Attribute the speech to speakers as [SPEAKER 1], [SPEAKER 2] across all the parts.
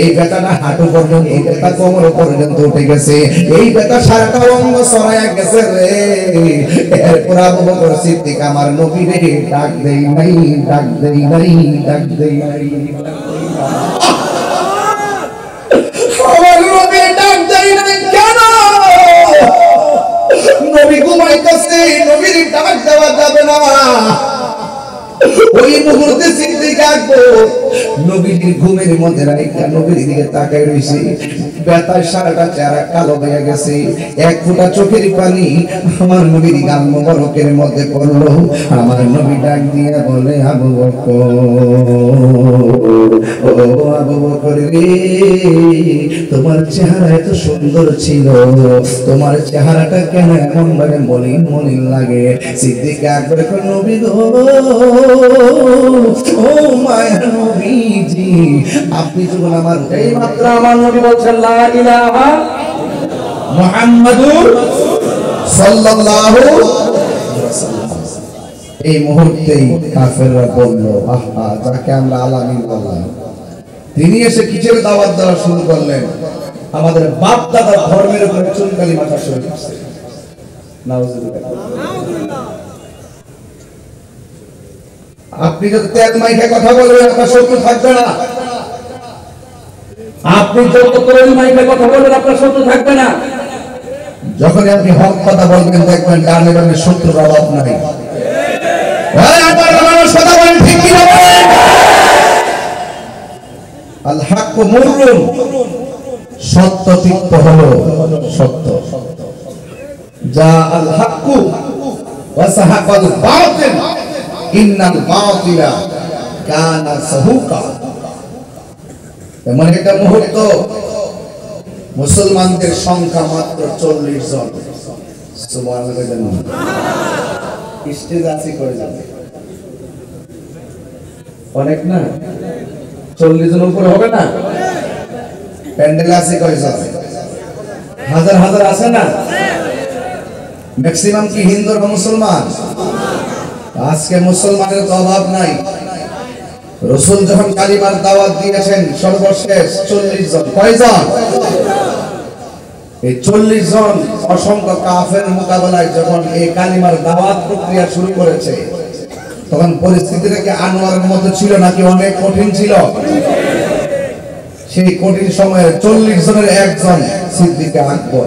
[SPEAKER 1] এই ব্যথাটা হাঁটু পর্যন্ত, এই ব্যথা কোমর পর্যন্ত উঠে গেছে, এই ব্যথা সারাটা অঙ্গ ছড়ায়া গেছে রে। এরপর আবু বকর সিদ্দিক আমার নবীরে ডাক দেই নাই, ডাক দেই নাই, ডাক দেই নাই, আমার নবী ডাক দেই নাই কেন? নবী ঘুমাইতেছে, নবীর ডাক দেওয়া যাবে না। ওই মুহূর্তে সিদ্দিক আকবর নবীর ঘুমের মধ্যে রাইখা নবীর দিকে তাকায় রইছে। ব্যথায় সারাটা চেহারা কালো হয়ে গেছে, এক ফোঁটা চোখের পানি আমার নবীর গাল মোবারকের মধ্যে পড়লো। আমার নবী ডাক দিয়ে বলে, আবু বকর, ও আবু বকর রে, তোমার চেহারা এত সুন্দর ছিল, তোমার চেহারাটা কেন এমন ভাবে মলিন মলিন লাগে? সিদ্দিক আকবর কই, নবী গো, ও মায়া নবীজি, আপনি যখন আমার এই মাত্র আমার নবী বলছেন লা ইলাহা মুহাম্মাদুর সাল্লাল্লাহু আলাইহি ওয়াসাল্লাম, এই মুহূর্তেই কাফেররা বলল, আহা, যাকে আমরা আলামিন বললাম, তিনি এসে কিসের দাওয়াত দেওয়া শুরু করলেন? আমাদের বাপ দাদার ধর্মের উপরে চুনকালি মাথা শুরু করছে। নাউজুবিল্লাহ। আপনি যদি তেল মাইকে কথা বলবেন আপনার শত্রু থাকবে না। আপনি যত তরুণ মাইকে কথা বলবেন আপনার শত্রু থাকবে না। যখন আপনি হক কথা বলবেন দেখবেন ডানে বামে শত্রুর অভাব নাই। কথা বলেন ঠিক কি না? আল হক মুররুন, সত্য তিক্ত হলো সত্য। যা আল হক ওয়া সাহাকাল বাতিল, ইন্নাল বাতিলা কানা সাহুকা। এমন একটা মুহূর্ত, মুসলমানদের সংখ্যা মাত্র 40 জন। সুবহানাল্লাহ। স্টেজ আছে করে যাবে অনেক না, 40 জন উপরে হবে না? প্যান্ডেল আছে কয় জন? হাজার হাজার আছে না? ম্যাক্সিমাম কি হিন্দু বা মুসলমান? আজকে মুসলমানের তো অভাব নাই। রাসূল যখন কালিমার দাওয়াত দিয়েছেন সর্বশেষ 40 জন। কয়জন? এই 40 জন অসংখ্য কাফের মোকাবেলায় যখন এই কালিমার দাওয়াত প্রক্রিয়া শুরু করেছে, তখন পরিস্থিতিটা কি আনোয়ারের মতো ছিল নাকি অনেক কঠিন ছিল? সেই কঠিন সময়ে 40 জনের একজন সিদ্দিক আকবর।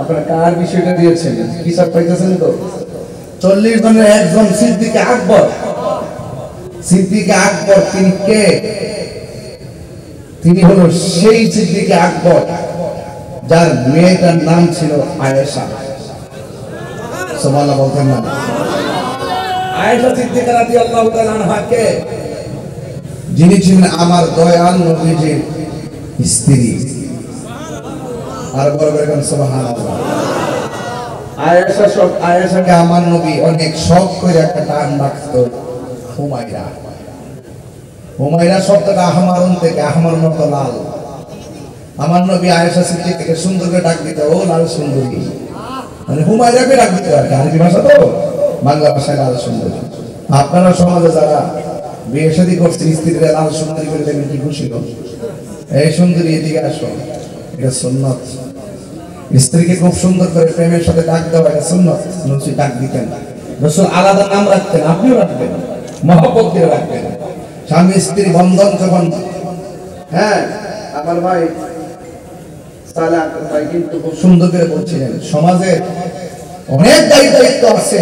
[SPEAKER 1] আপনারা কার বিষয়টা দিয়েছেন হিসাব পাইতেছেন তো? 40 জনের একজন সিদ্দিক আকবর। সিদ্দিক আকবর তিনি কে? তিনি হলো সেই সিদ্দিক আকবর যার মেয়েটার নাম ছিল আয়েশা। সুবহানাল্লাহ বলতেন না? আয়েশা সিদ্দিকা রাদিয়াল্লাহু তাআলা আনহা কে? যিনি ছিলেন আমার দয়াল নবীজির স্ত্রী। আর বলবেন সুবহানাল্লাহ। আয়েশাকে আমার নবী অনেক শখ করে একটা নাম রাখতো, হুমায়রা। হুমায়রা শব্দটা আহমারুন থেকে, আহমার মতো লাল। আমার নবী আয়েশা সিদ্দিকাকে সুন্দর করে ডাক দিত, ও লাল সুন্দরী, মানে হুমায়রাকে ডাক দিত আর কি। আরবি ভাষা তো, বাংলা ভাষায় লাল সুন্দরী। আপনারা সমাজে যারা বিয়ে শাদী করছেন, স্ত্রীরা লাল সুন্দরী করে দেবেন, কি খুশি হন? এই সুন্দরী এদিকে আসো, এটা সুন্নত। স্ত্রীকে খুব সুন্দর করে প্রেমের সাথে ডাক দেওয়া এটা সুন্নত। নবী ডাক দিতেন, রাসূল আলাদা নাম রাখতেন, আপনিও রাখবেন, মহব্বত দিয়ে রাখবেন। স্বামী স্ত্রী বন্ধন যখন, হ্যাঁ আমার ভাই সালাহ ভাই কিন্তু খুব সুন্দর করে বলছিলেন, সমাজে অনেক দায়িত্ব আছে।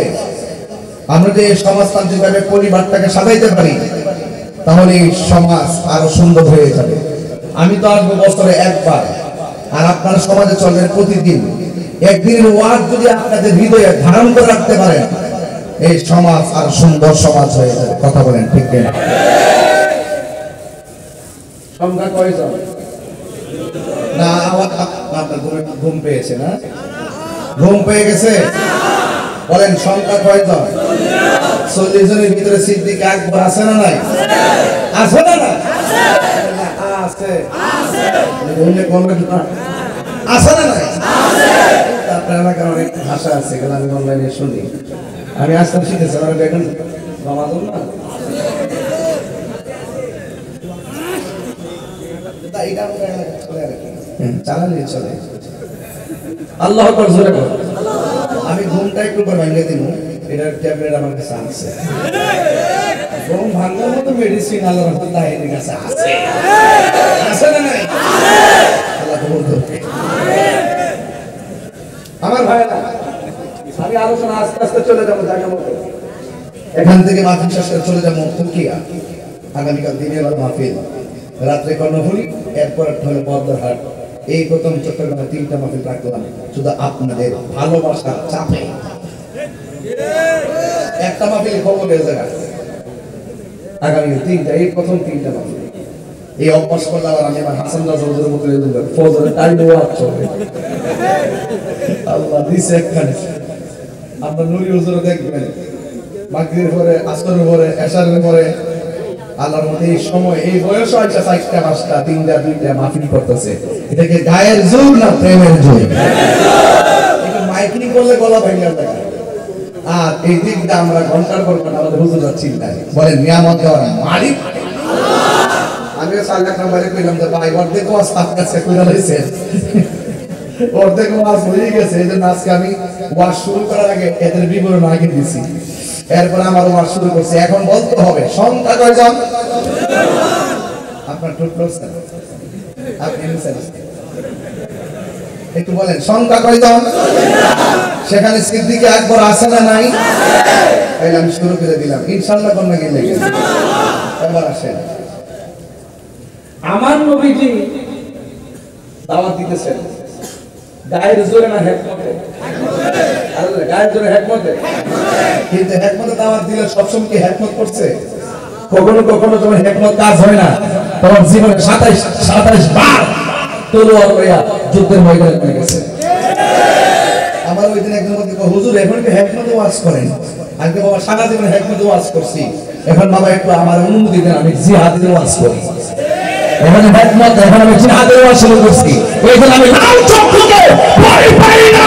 [SPEAKER 1] আমরা যে সমাজতান্ত্রিক ভাবে পরিবারটাকে সাজাইতে পারি, তাহলে সমাজ আরো সুন্দর হয়ে যাবে। আমি তো আসবো বছরে একবার, আর আপনার সমাজে চলবেন প্রতিদিন। একদিনের ওয়াজ যদি আপনাদের হৃদয়ে ধারণ করে রাখতে পারেন, এই সমাজ আর সুন্দর সমাজ হয়ে যাবে। কথা বলেন ঠিক কিনা? সংখ্যা কয়জন? না আপনার ঘুম পেয়েছে না? ঘুম পেয়ে গেছে? বলেন সংখ্যা কয়জন? 40 জনের ভিতরে সিদ্দিক আকবর আছে না নাই? আছে না? আছে। আছে না নাই? আপনার এলাকার অনেক ভাষা আছে, এগুলো আমি অনলাইনে শুনি। আমি আসতে শিখেছি, আমার এখন রমাদুল না। তাই এটা চলে আর কি চালালে চলে।
[SPEAKER 2] আল্লাহু আকবার জোরে বল।
[SPEAKER 1] আমি ঘুমটা একটু করে ভেঙে দিব, এটার ট্যাবলেট আমার কাছে আছে। ঘুম ভাঙার মতো মেডিসিন আল্লাহর রহমতে এর কাছে আছে। আছে না নাই? আল্লাহ কবুল করুক। আমার ভাইরা, আমি আলোচনা আস্তে আস্তে চলে যাবো জায়গা মতো। এখান থেকে মাহফিল শেষ করে চলে যাবো তুর্কিয়া। আগামীকাল দিনের বেলা মাহফিল, রাত্রে কর্ণফুলি, এরপর হলো বদরহাট। এই প্রথম চট্টগ্রামে 3টা মাহফিল রাখলাম শুধু আপনাদের ভালোবাসার চাপে। একটা মাহফিল খবরের জায়গা, আগামী 3টা, এই প্রথম 3টা মাহফিল। এই অভ্যাস করলে আবার আমি আমার হাসান রাজা হুজুরের মতো ফজরের টাইমে ওয়াজ চলে। আল্লাহ দিছে একখানে। আমরা নুরি হুজুর দেখবেন মাগরিবের পরে, আসরের পরে, এশারের পরে আল্লাহর মধ্যে এই সময় এই বয়স হয়তো 4টা 5টা 3টা 2টা মাহফিল করতেছে। এটাকে গায়ের জোর না প্রেমের জোর? এটা মাইকিং করলে গলা ভেঙে যায়। আর এই দিকটা আমরা ঘন্টার পর ঘন্টা আমাদের হুজুররা চিন্তায় বলেন নিয়ামত দেওয়ার মালিক আমিও 4 লাখ নাম্বারে কইলাম যে ভাই অর্ধেক ওয়াজ আপনার কাছে কইরা লইছেন, অর্ধেক ওয়াজ হয়ে গেছে। এই জন্য আজকে আমি ওয়াজ শুরু করার আগে এদের বিবরণ আগে দিছি, এরপর আমার ওয়াজ শুরু করছি। এখন বলতে হবে সংখ্যা কয়জন? আপনার টুট করছেন আপনি একটু বলেন সংখ্যা কয়জন? সেখানে সিদ্দিকে আকবর আছে না নাই? তাইলে আমি শুরু করে দিলাম ইনশাআল্লাহ। কোন নাকি লেগে এবার আসেন।
[SPEAKER 2] আমার নবীজি দাওয়াত দিতেছেন গায়ের জোরে না হিকমতে? আরে গায়ের জোরে হিকমতে।
[SPEAKER 1] কিন্তু হিকমতে দাওয়াত দিলে সবসময় কি হিকমত করছে?
[SPEAKER 2] কখনো কখনো তোমার হিকমত কাজ হয় না। তোমার জীবনে 27 বার তলোয়ার লইয়া যুদ্ধের ময়দানে নেমে গেছে।
[SPEAKER 1] আমার ওই দিন একজন বলতে হুজুর এখন কি হিকমতে ওয়াজ করেন? আগে বাবা সারা জীবন হিকমতে ওয়াজ করছি, এখন বাবা একটু আমার অনুমতি দেন আমি জিহাদে ওয়াজ করি। এখন হিকমত, এখন আমি জিহাদে ওয়াজ শুরু করছি। ওই দিন আমি লাল চক্ষুকে পারি না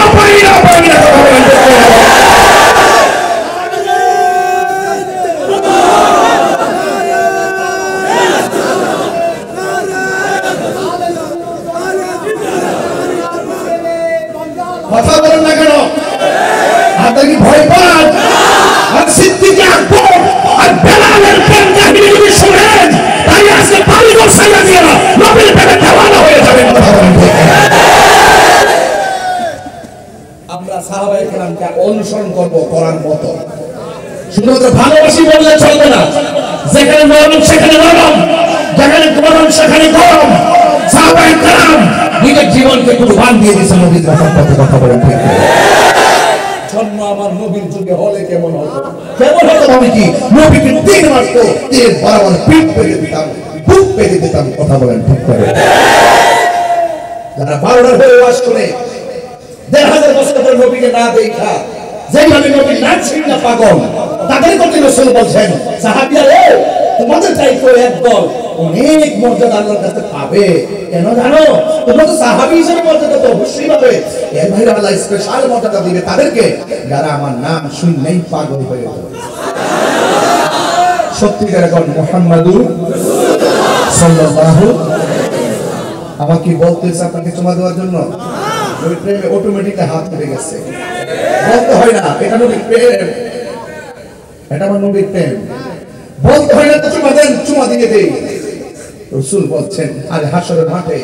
[SPEAKER 1] কথা বলেন না কেন? আপনার কি ভয় পান? আর সিদ্দিকে আকবর আর বেলালের প্রেম কাহিনী যদি শুনেন তাই আজকে পালিগর সাইয়া দিয়ে নবীর প্রেমে দেওয়ানা হয়ে যাবেন। কথা বলেন ঠিক না? আমরা সাহাবায়ে কেরামকে অনুসরণ করব করার মতো। শুধুমাত্র ভালোবাসি বললে চলবে না। যেখানে নরম সেখানে নরম, যেখানে গরম সেখানে গরম। সাহাবায়ে কেরাম নিজের জীবনকে কুরবান দিয়ে দিয়েছেন নবীর কথা বলেন ঠিক না? জন্ম আমার নবীর যুগে হলে কেমন হতো? কেমন হতো আমি কি নবীকে তিন মারত, তীর বরাবর পিঠ পেতে দিতাম, বুক পেতে দিতাম। কথা বলেন ঠিক করে? যারা 12টার হয়ে ওয়াজ করে 1000 বছর পর নবীকে না দেখা যেভাবে নবী না ছিল না পাগল, তাদের কথা রাসূল বলছেন সাহাবীরা তোমাদের দায়িত্ব একদল অনেক মর্যাদা আল্লাহর কাছে পাবে। কেন জানো? তোমরা তো সাহাবী হিসেবে মর্যাদা তো অবশ্যই পাবে। এর বাইরে আল্লাহ স্পেশাল মর্যাদা দিবে তাদেরকে যারা আমার নাম শুনলেই পাগল হয়ে যাবে। সত্যিকার এখন মুহাম্মাদুর সাল্লাল্লাহু। আমাকে বলতেছে আপনাকে চুমা দেওয়ার জন্য ওই প্রেমে অটোমেটিকলি হাত উঠে গেছে। বলতে হয় না এটা নবীর প্রেম, এটা আমার নবীর প্রেম। বলতে হয় না তো চুমা দেন, চুমা দিয়ে দেই। রাসূল বলছেন আজ হাসরের মাঠে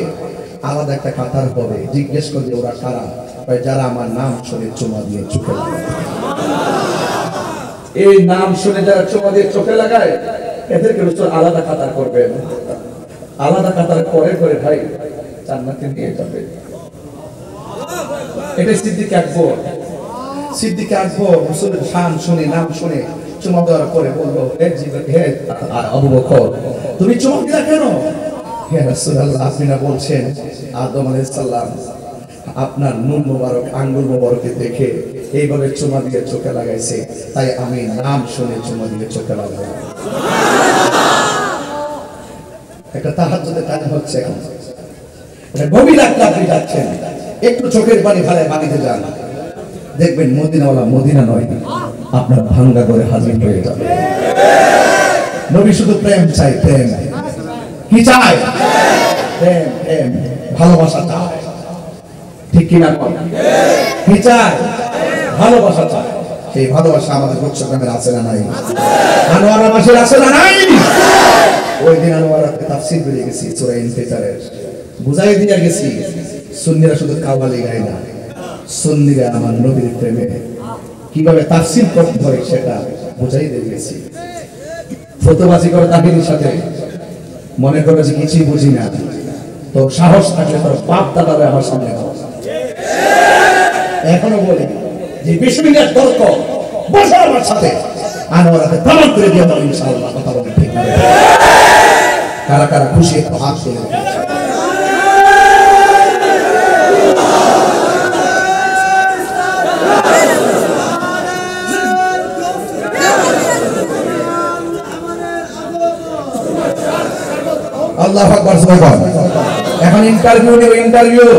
[SPEAKER 1] আলাদা একটা কাতার হবে, জিজ্ঞেস করবে ওরা কারা? যারা আমার নাম শুনে চুমা দিয়ে চোখে লাগায়। এই নাম শুনে যারা চুমা দিয়ে চোখে লাগায় এদেরকে রাসূল আলাদা কাতার করবেন। আলাদা কাতার করে করে ভাই জান্নাতে নিয়ে যাবে। এটা সিদ্দিক আকবর। সিদ্দিক আকবর রাসূলের শান শুনে, নাম শুনে চুমা দেওয়ার পরে বলল হে আবু বকর তুমি চুমা দিলা কেন? হে রাসূলুল্লাহ আপনি না বলছেন আদম আলাইহিস সালাম আপনার নূর মোবারক আঙ্গুল মোবারকে দেখে এইভাবে চুমা দিয়ে চোখে লাগাইছে, তাই আমি নাম শুনে চুমা দিয়ে চোখে লাগালাম। একটা তাহাজ্জুদের টাইম হচ্ছে এখন, এটা গভীর রাতে আপনি যাচ্ছেন, একটু চোখের পানি ফেলায় বাড়িতে যান, দেখবেন মদিনাওয়ালা মদিনা নয় আপনার ভাঙ্গা করে হাজির হয়ে যাবে। নবী শুধু প্রেম চাই, প্রেম কি চাই? প্রেম প্রেম ভালোবাসা চায়, ঠিক কিনা বল? কি চায়? ভালোবাসা চায়। সেই ভালোবাসা আমাদের চট্টগ্রামের আছে না নাই? আনোয়ারা মাসের আছে না নাই? ওই দিন আনোয়ারাতে তাফসীর বেরিয়ে গেছি সূরা ইনফিতারের, বুঝাই দিয়া গেছি সুন্নিরা শুধু কাওয়ালি গায় না, সুন্নিরা আমার নবীর প্রেমে কিভাবে তাফসীর করতে হয় সেটা বুঝাই দিয়ে গেছি। ফতোবাজি করে তাহিনীর সাথে মনে করে যে কিছুই বুঝি না, তো সাহস থাকলে তোর বাপ দাদারে আমার সামনে দাও। এখনো বলি যে 20 মিনিট তর্ক বসো আমার সাথে, আনোয়ারাতে প্রমাণ করে দিয়ে দাও ইনশাআল্লাহ। কথা বলে ঠিক না? কারা কারা খুশি একটু হাত তুলে দাও। আল্লাহু আকবার। সুবহান। এখন ইন্টারভিউ নেব, ইন্টারভিউ।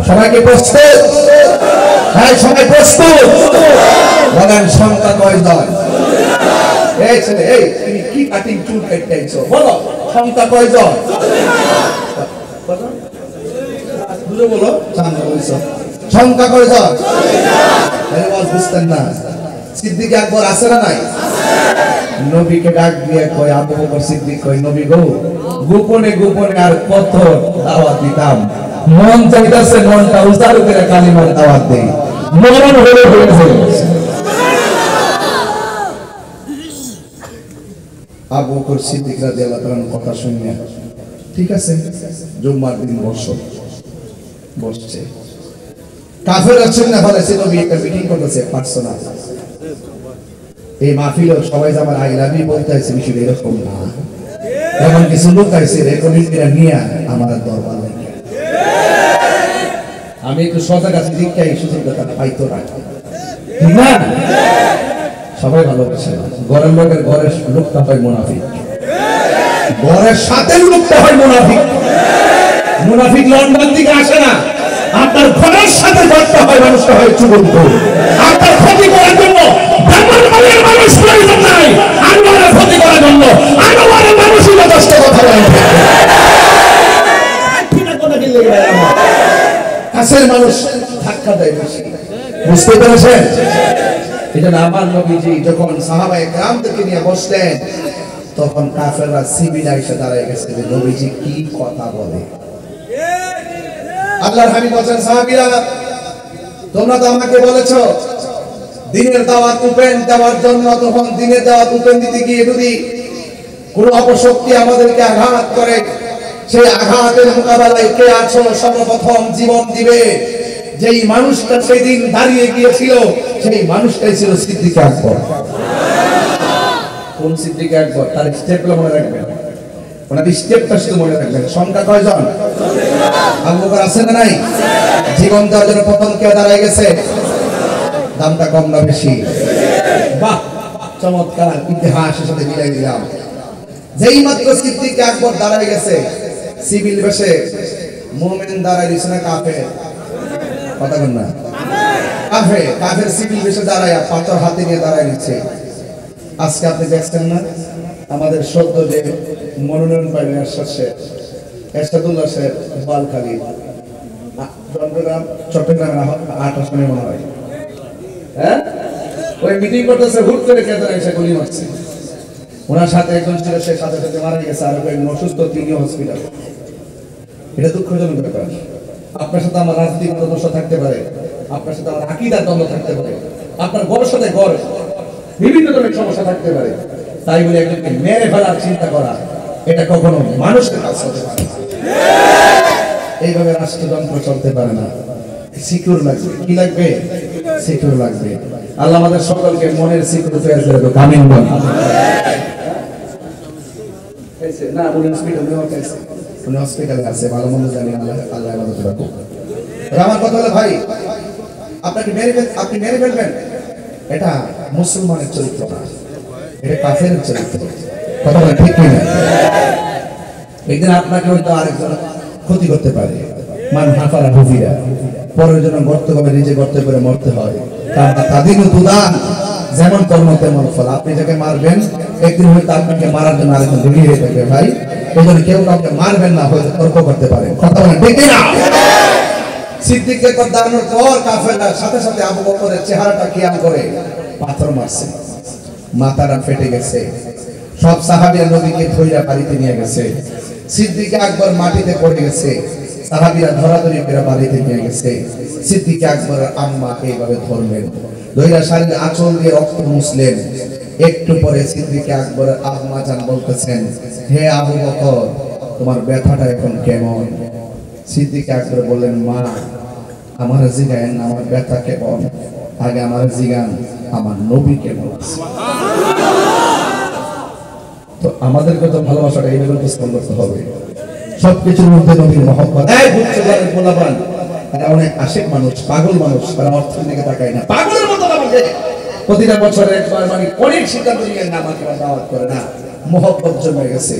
[SPEAKER 1] সবাইকে প্রস্তুত? হ্যাঁ, সবাই প্রস্তুত? বলেন সংখ্যা কয়জন? এই ছেলে, এই তুমি কি কাটিং চুল কাটতেছো? বলো সংখ্যা কয়জন? দুটো বলো। সামনে বলছো সংখ্যা কয়জন? আরে বল, বুঝতেন না? সিদ্দিক আকবর আছে না নাই? নবীকে ডাক দিয়ে কয়, আবু বকর সিদ্দিক কয়, নবী গো, গোপনে গোপনে আর কত দাওয়াত দিতাম, মন চাইতাছে মনটা উজাড় করে কালিমার দাওয়াত দেই, মরণ হয়ে হয়েছে। আবু বকর সিদ্দিক রাদিয়াল্লাহু তাআলার কথা শুনে ঠিক আছে, জুম্মার দিন বসছে। কাফেররা শুনে ফেলেছে নবী একটা মিটিং করতেছে পার্সোনাল। এই মাহফিলে সবাই আমার আই লাভ ইউ বলতে আছে, বিষয়টা এরকম না। এমন কিছু লোক আছে রেকর্ডিংটা নিয়ে আমার দরবার লাগে। আমি একটু সজাগ আছি, দীক্ষায় সুযোগটা পাইতো না, ঠিক না? সবাই ভালোবাসে না। ঘরের লোকের ঘরের লোকটা হয় মুনাফিক, ঘরের সাথে লোকটা হয় মুনাফিক। মুনাফিক লন্ডন থেকে আসে না, আপনার ঘরের সাথে ঘরটা হয় মানুষটা হয় চুবন্ত। আপনার ক্ষতি করার জন্য ব্রাহ্মণবাড়িয়ার মানুষ প্রয়োজন নাই, আনোয়ারের ক্ষতি করার জন্য আনোয়ারের মানুষই যথেষ্ট। কথা বলেন কাছের মানুষ ধাক্কা দেয় বেশি, বুঝতে পেরেছেন? এটা না, আমার নবীজি যখন সাহাবায়ে কেরামদেরকে নিয়ে বসলেন তখন কাফেররা সিবিলা এসে দাঁড়ায় গেছে যে নবীজি কি কথা বলে। আল্লাহর হাবিব বলেন, সাহাবীরা তোমরা তো আমাকে বলেছো দ্বীনের দাওয়াত উপেন দেওয়ার জন্য, তখন দ্বীনের দাওয়াত উপেন দিতে গিয়ে যদি কোনো অপশক্তি আমাদেরকে আঘাত করে, সেই আঘাতের মোকাবেলায় কে আছো সর্বপ্রথম জীবন দিবে? যেই মানুষটা সেই দিন দাঁড়িয়ে গিয়েছিল সেই মানুষটাই ছিল সিদ্দিক আকবর। কোন সিদ্দিক আকবর? তার স্টেপগুলো মনে রাখবেন, ওনার স্টেপটা শুধু মনে রাখবেন। সংখ্যা কয়জন? আবু বকর আছে না নাই? জীবন দেওয়ার জন্য প্রথম কে দাঁড়ায় গেছে? দামটা কম না বেশি? বাহ, চমৎকার ইতিহাসের সাথে মিলাই দিলাম। যেই মাত্র সিদ্দিক আকবর দাঁড়ায় গেছে, সিভিল বেশে মুমিন দাঁড়ায় দিছে না কাফের? কথা বল না, কাফের সিভিল বেশে দাঁড়ায় পাথর হাতে নিয়ে দাঁড়ায় নিচ্ছে। আজকে আপনি দেখছেন না আমাদের সদ্য যে মনোনয়ন পাইলেন এরশাদুল্লাহ সাহেব বালখালী, চট্টগ্রামের 8 আসনে মনে হয়, হ্যাঁ, ওই মিটিং করতেছে, হুট করে কে যেন এসে গুলি মারছে। ওনার সাথে একজন ছিল, সে সাথে সাথে মারা গেছে, আর একজন অসুস্থ, তিনিও হসপিটাল। এটা দুঃখজনক ব্যাপার। আপনার সাথে আমার রাজনৈতিক দ্বন্দ্ব থাকতে পারে, আপনার সাথে আমার আকীদার দ্বন্দ্ব থাকতে পারে, আপনার গড়ের সাথে গড় বিভিন্ন ধরনের সমস্যা থাকতে পারে, তাই বলে একজনকে মেরে ফেলার চিন্তা করা এটা কখনো মানুষের কাজ হতে পারে না। এইভাবে রাষ্ট্রযন্ত্র চলতে পারে না। সিকিউর লাগবে, কি লাগবে? সিকিউর লাগবে। আল্লাহ আমাদের সকলকে মনের সিকিউর ফেয়ার করে দাও, আমিন বল। না, উনি হসপিটালে আছে, ভালো মন্দ জানি, আল্লাহ ইবাদত রাখো। আমার কথা হলো ভাই, আপনি মেরে ফেলবেন, এটা মুসলমানের চরিত্র না, এটা কাফেরের চরিত্র। কথা বলে ঠিক কিনা? একদিন আপনাকে হয়তো আরেকজন ক্ষতি করতে পারে। মান হাফারা হুফিরা, পরের জন্য গর্ত করে নিজে গর্ত করে মরতে হয়। তাদের দুদান, যেমন কর্ম তেমন ফল। আপনি যাকে মারবেন একদিন হয়তো আপনাকে মারার জন্য আরেকজন রেডি হয়ে থাকবে। ভাই, এজন্য কেউ কাউকে মারবেন না, হয়তো তর্ক করতে পারেন, কথা বলেন ঠিক না? সিদ্দিককে দাঁড়ানোর পর কাফেররা সাথে সাথে আবু বকরের চেহারাটা খেয়াল করে পাথর মারছে, মাথাটা ফেটে গেছে। সব সাহাবীরা নবীকে ধইরা বাড়িতে নিয়ে গেছে। সিদ্দিক আকবর মাটিতে পড়ে গেছে, সাহাবীরা ধরাধরি করে বাড়িতে নিয়ে গেছে। সিদ্দিক আকবরের আম্মা এইভাবে ধরলেন, ধইরা শাড়ির আঁচল দিয়ে রক্ত মুছলেন। একটু পরে সিদ্দিক আকবরের আম্মা জান বলতেছেন, হে আবু বকর, তোমার ব্যথাটা এখন কেমন? সিদ্দিক আকবর বললেন, মা আমার জিগান আমার ব্যথা কেমন, আগে আমার জিগান আমার নবী কেমন আছে। তো আমাদেরকে তো ভালোবাসাটা এইভাবে উপস্থাপন করতে হবে, সবকিছুর মধ্যে নবীর মহব্বত। অনেক আশিক মানুষ, পাগল মানুষ, তারা অর্থের দিকে তাকায় না, পাগলের মতো আমাকে প্রতিটা বছরে একবার মানে অনেক সিদ্ধান্ত নিয়ে না আমাকে দাওয়াত করে না, মহব্বত জমে গেছে।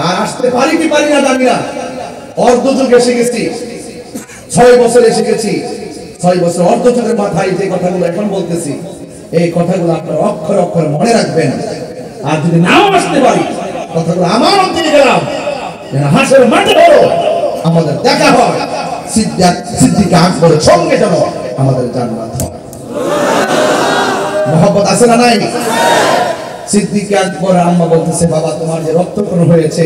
[SPEAKER 1] আর আসতে পারি কি পারি না জানি না, অর্ধযুগ এসে গেছি, 6 বছর এসে গেছি, 6 বছর অর্ধযুগের মাথায় যে কথাগুলো এখন বলতেছি, এই কথাগুলো আপনারা অক্ষরে অক্ষরে মনে রাখবেন। আর যদি নাও আসতে পারি, কথাগুলো আমার অন্তরে গেলাম, হাসের মাঠে হলো আমাদের দেখা হয়, সিদ্দিক আকবরের সঙ্গে যেন আমাদের জান্নাত হয়। মহব্বত আছে না নাই? সিদ্দিক আকবর আম্মা বলতেছে, বাবা তোমার যে রক্তক্ষরণ হয়েছে,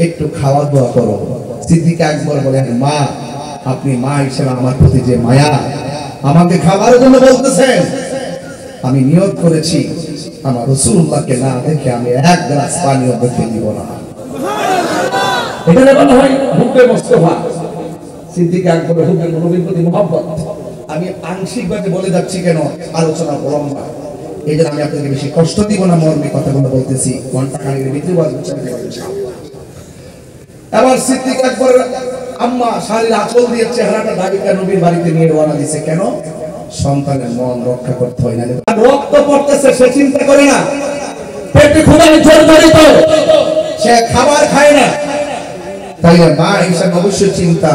[SPEAKER 1] একটু খাওয়া দাওয়া করো। সিদ্দিক আকবর বলেন, মা আপনি মা হিসেবে আমার প্রতি যে মায়া, আমাকে খাবারের জন্য বলতেছেন, আমি নিয়ত করেছি আমার রাসূলুল্লাহকে না দেখে আমি এক গ্লাস পানিও মুখে দিব না। এখানে বলা হয় হুব্বে মুস্তাফা। সিদ্দিক আকবরের হুব্বে নবীর প্রতি মহব্বত আমি আংশিকভাবে বলে যাচ্ছি, কেন আলোচনা লম্বা, এই জন্য আমি আপনাকে বেশি কষ্ট দিব না, মর্মে কথাগুলো বলতেছি, ঘন্টা খানিকের ভিতরে এবার সিদ্দিক আকবরের আম্মা শাড়ির আঁচল দিয়ে চেহারাটা ঢাকা নবীর বাড়িতে নিয়ে রওনা দিয়েছে। কেন? সন্তানের মন রক্ষা করতে হয় না, রক্ত পড়তেছে সে চিন্তা করে না, পেটে ক্ষুধায় জর্জরিত, সে খাবার খায় না, তাই না? মা হিসেবে অবশ্যই চিন্তা,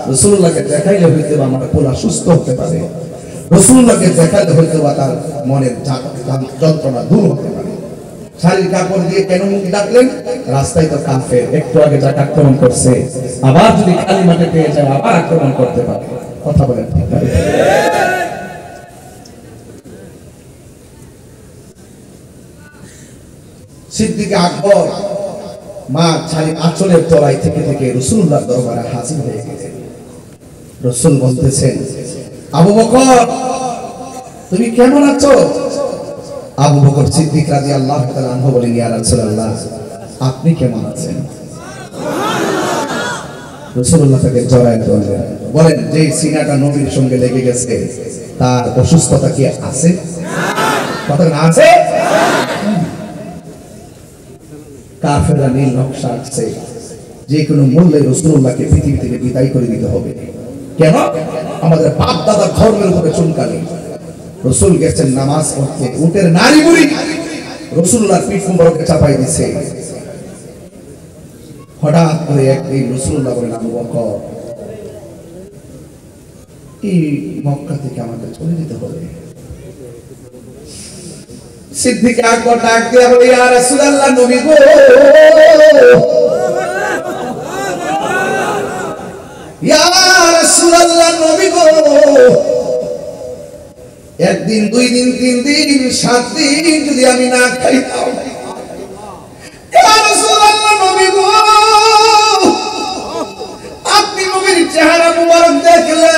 [SPEAKER 1] রাসূলুল্লাহকে দেখাইলে হইতে বা আমার পোলা সুস্থ হতে পারে, রাসূলুল্লাহকে দেখাইলে হইতে বা তার মনের যন্ত্রণা দূর হতে পারে। শাড়ির কাপড় দিয়ে কেন মুখ ডাকলেন? রাস্তায় তো কাফের, একটু আগে যাকে আক্রমণ করছে, আবার যদি খালি মাঠে পেয়ে যায় আবার আক্রমণ করতে পারে, কথা বলেন ঠিক আছে? সিদ্দিক আকবর মা শাড়ির আঁচলের তলায় থেকে থেকে রাসূলুল্লাহর দরবারে হাজির হয়ে গেলেন। রাসূল বলতেছেন, আবু বকর তুমি কেমন আছো? আবু বকর সিদ্দিক রাদিয়াল্লাহু তাআলা আনহু বলেন, ইয়া রাসূলুল্লাহ আপনি কেমন আছেন? রাসূলুল্লাহ তাকে জড়ায় ধরলেন, বলেন যে সিনাটা নবীর সঙ্গে লেগে গেছে তার অসুস্থতা কি আছে? কথা না আছে? কাফেররা নীল নকশা আঁকছে, যে কোনো মূল্যে রাসূলুল্লাহকে পৃথিবী থেকে বিদায় করে দিতে হবে। কেন? আমাদের বাপ দাদার ধর্মের উপরে চুনকানি। রাসূল গেছেন নামাজ পড়তে, উটের নারী বুড়ি রাসূলুল্লাহর পিঠ মুবারকে চাপাই দিছে। হঠাৎ করে একদিন রাসূলুল্লাহ বলেন, আবু বকর এই মক্কা থেকে আমাকে চলে যেতে হবে। সিদ্দিক আকবর ডাক দিয়ে বলে, ইয়া রাসূলুল্লাহ নবী গো, ইয়া রাসূলুল্লাহ নবী গো, একদিন 2 দিন 3 দিন 7 দিন যদি আমি না খাইতাম, ইয়া রাসূলুল্লাহ নবী গো, আপনি নবীর চেহারা মুবারক দেখলে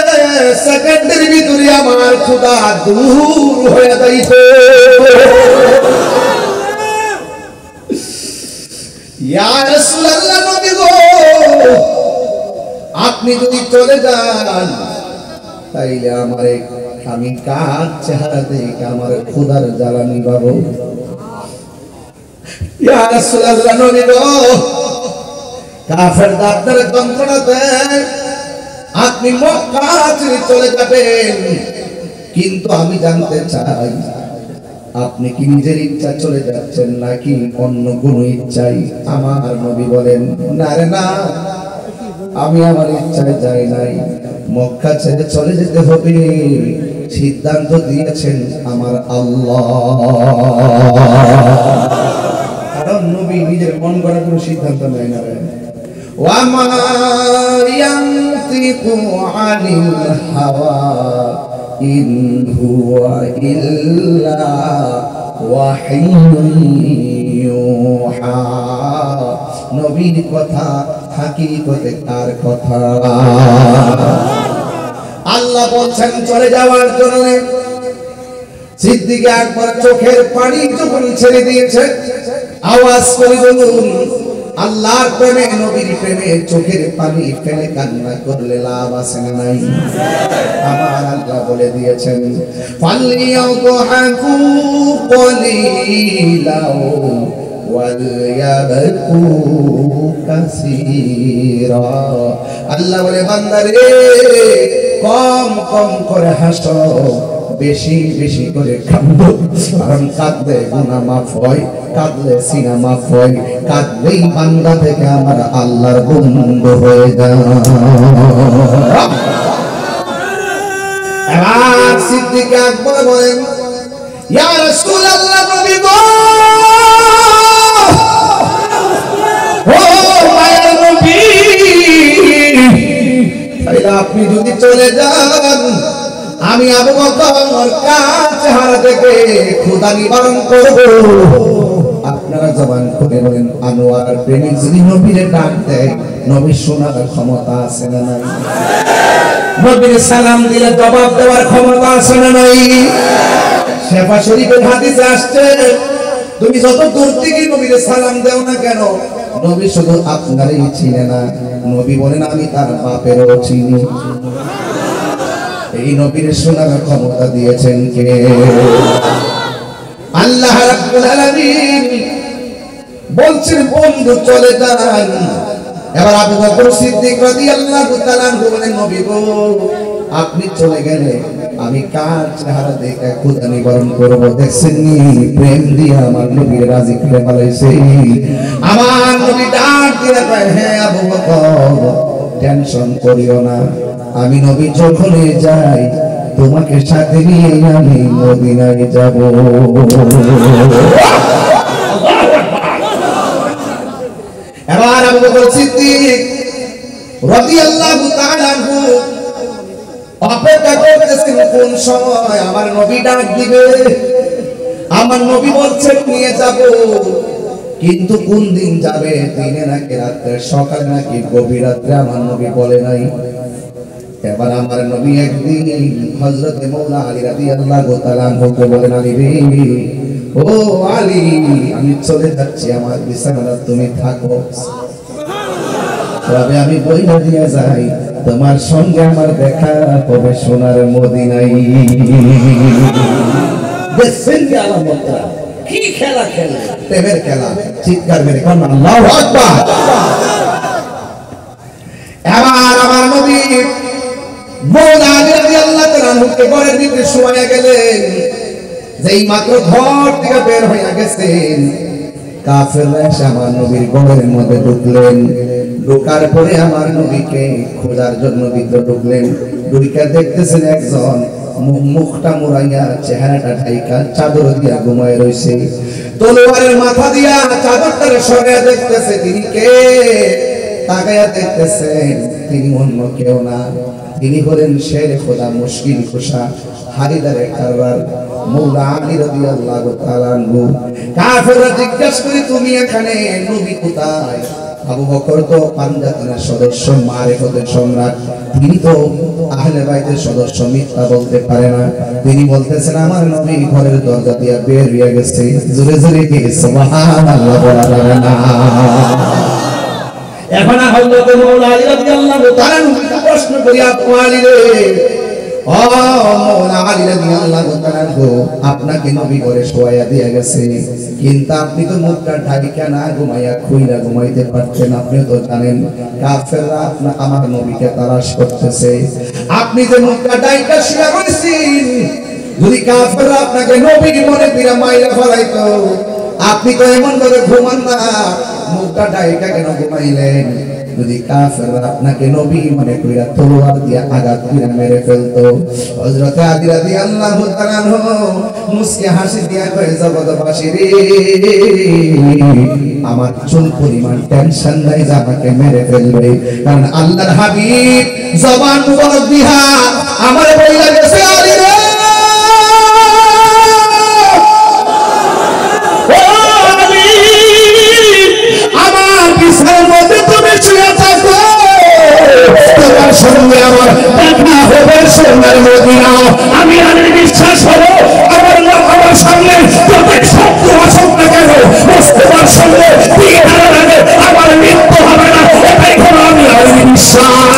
[SPEAKER 1] সেকেন্ডের ভিতরে আমার ক্ষুধা দূর হয়ে যাইত। ইয়া রাসূলুল্লাহ নবী গো, আপনি যদি চলে যান তাইলে আমারে আমি কার চেহারা দেখে আমার ক্ষুধার জ্বালানি পাবো? ইয়া রাসূলুল্লাহ নবী গো, কাফেররা আপনার যন্ত্রণা দেয়, আপনি মক্কা ছেড়ে চলে যাবেন, কিন্তু আমি জানতে চাই আপনি কি নিজের ইচ্ছা চলে যাচ্ছেন নাকি অন্য কোনো ইচ্ছাই? আমার নবী বলেন, না রে না, আমি আমার ইচ্ছায় যাই নাই, মক্কা ছেড়ে চলে যেতে হবে সিদ্ধান্ত দিয়েছেন আমার আল্লাহ। কারণ নবী নিজের মন গড়া কোনো সিদ্ধান্ত নেয় না। ওয়া মা ইয়ানতিকু আনিল হাওয়া ইন হুয়া ইল্লা ওয়াহিয়ুন ইউহা। নবীর কথা হাকিকতে কার কথা? আল্লাহ বলছেন চলে যাওয়ার জন্য সিদ্দিক আকবর চোখের পানি যখন ছেড়ে দিয়েছে, আওয়াজ করে বলুন আল্লাহর প্রেমে নবীর প্রেমে চোখের পানি ফেলে কান্না করলে লাভ আছে না নাই? আমার আল্লাহ বলে দিয়েছেন ফালিয়াদহাকু কলিলাও ওয়ালয়াবকু কাসীরা। আল্লাহ বলে বান্দারে কম কম করে হাসো, বেশি বেশি করে কাঁদো, কারণ কাঁদলে গুনাহ মাফ হয়, কাঁদলে সিনা মাফ হয়, কাঁদলেই বান্দা থেকে আমার আল্লাহর বন্ধু হয়ে যায়। এবার সিদ্দিক আকবর বলেন ইয়া রাসূলুল্লাহ, নবী গো, ও মায়ের নবী, তাইলে আপনি যদি চলে যান আমি আবু বকর কার চেহারা থেকে খোদা নিবারণ করব। আপনারা জবান খুলে বলেন আনোয়ার প্রেমিক যদি নবীরে ডাক দেয়, নবীর শোনার ক্ষমতা আছে না নাই? নবীর সালাম দিলে জবাব দেওয়ার ক্ষমতা আছে না নাই? শেফা শরীফের হাদিসে আসছে তুমি যত দূর থেকে নবীরে সালাম দাও না কেন, নবী শুধু আপনারই চিনে না, নবী বলেন আমি তার বাপেরও চিনি। এই নবীর শোনার ক্ষমতা দিয়েছেন কে? আল্লাহ রাব্বুল আলামিন বলছেন বন্ধু চলে যান। এবার আবু বকর সিদ্দিক রাদিয়াল্লাহু তাআলা বলেন নবী গো, আপনি চলে গেলে আমি কার চেহারা দেখে খোদা নিবারণ করব? দেখছেন নি প্রেম দিয়ে আমার নবীর রাজি করে ফেলাইছে। আমার নবী ডাক দিয়ে কয় হ্যাঁ আবু বকর টেনশন করিও না, আমি নবী যখনই যাই তোমাকে সাথে নিয়ে আমি মদিনায় যাব। এবার আবু বকর সিদ্দিক রাদিয়াল্লাহু তাআলা আনহু অপেক্ষা করতেছেন কোন সময় আমার নবী ডাক দিবে। আমার নবী বলছেন নিয়ে যাব, কিন্তু কোন দিন যাবে, দিনে নাকি রাতে, সকালে নাকি গভীর রাত্রে, আমার নবী বলে নাই। এবার আমার নবী একদিন হযরত মাওলা আলী রাদিয়াল্লাহু তাআলা আনহুকে বলেন আলী রে, ও আলী আমি চলে যাচ্ছি, আমার বিছানায় তুমি থাকো, তবে আমি বইলা দিয়ে যাই তোমার সঙ্গে আমার দেখা হবে সোনার মদিনায়। দেখছেন কি আলামতটা? কি খেলা খেলে, প্রেমের খেলা। চিৎকার মেরে কোন আল্লাহু আকবার। এবার আমার নবী মাওলা আলী রাদিয়াল্লাহু তাআলা আনহুকে ঘরের ভিতরে শুয়ায়া গেলেন। যেই মাত্র ঘর থেকে বের হয়ে গেছেন, কাফেররা এসে আমার নবীর ঘরের মধ্যে ঢুকলেন। ঢোকার পরে আমার নবীকে খোঁজার জন্য ভিতরে ঢুকলেন। ঢুকে দেখতেছেন একজন মুখটা মুড়াইয়া চেহারাটা ঢাইকা চাদর দিয়া ঘুমায় রয়েছে, তলোয়ারের মাথা দিয়া চাদরটারে সরিয়ে দেখতেছে তিনি কে। তাকায়া দেখতেছেন তিনি অন্য কেউ না, তিনি হলেন শেরে খোদা মুশকিল কুশা হায়দারে কারবার মাওলা আলী রাদিয়াল্লাহু তাআলা আনহু। কাফেররা জিজ্ঞাসা করে তুমি এখানে, নবী কোথায়? আবু বকর তো পাঞ্জাতনের সদস্য, মারিফতের সম্রাট, তিনি তো আহলে বাইতের সদস্য, মিথ্যা বলতে পারে না। তিনি বলতেছেন আমার নবী ঘরের দরজা দিয়ে বের হয়ে গেছে। জোরে জোরে কি সুবহানাল্লাহ বলা যাবে না? এখন হযরত মাওলা আলী রাদিয়াল্লাহু তাআলা প্রশ্ন করি, আপু আলী রে, ও মাওলা আলী রাদিয়াল্লাহু তাআলা আপনাকে নবী ঘরে শোয়া দিয়ে গেছে, কিন্তু আপনি তো মুখটা ঢাকা না ঘুমাইয়া খুইলা ঘুমাইতে পারছেন। আপনি তো জানেন কাফেররা আমার নবীকে তালাশ করতেছে। আপনি যে মুখটা ঢাকা শুয়ে রইছেন, যদি কাফেররা আপনাকে নবী মনে করে মাইরা ফেলাইতো, আপনি তো এমন ভাবে ঘুমান না, মুখটা ঢাকা কেন ঘুমাইলেন? যদি কাফেররা আপনাকে নবী মনে কইরা তলোয়ার দিয়ে আঘাত করে মেরে ফেলতো। হযরত আলী রাদিয়াল্লাহু তাআলা মুস্কি হাসি দিয়া কয় জগৎবাসী রে, আমার চুল পরিমাণ টেনশন নাই যে আমাকে মেরে ফেলবে, কারণ আল্লাহর হাবিব জবান মুবারক দিয়া আমার বইলা গেছে আলী রে, আমার বিছানার মধ্যে তুমি শুয়ে থাকো, তোমার সঙ্গে আমার দেখা হবে সোনার মদিনা। আমি আলীর বিশ্বাস হলো আমার সামনে যত শত্রু আসুক না কেন, তোমার সঙ্গে আমার মৃত্যু হবে না, এটাই হলো আমি আলীর বিশ্বাস।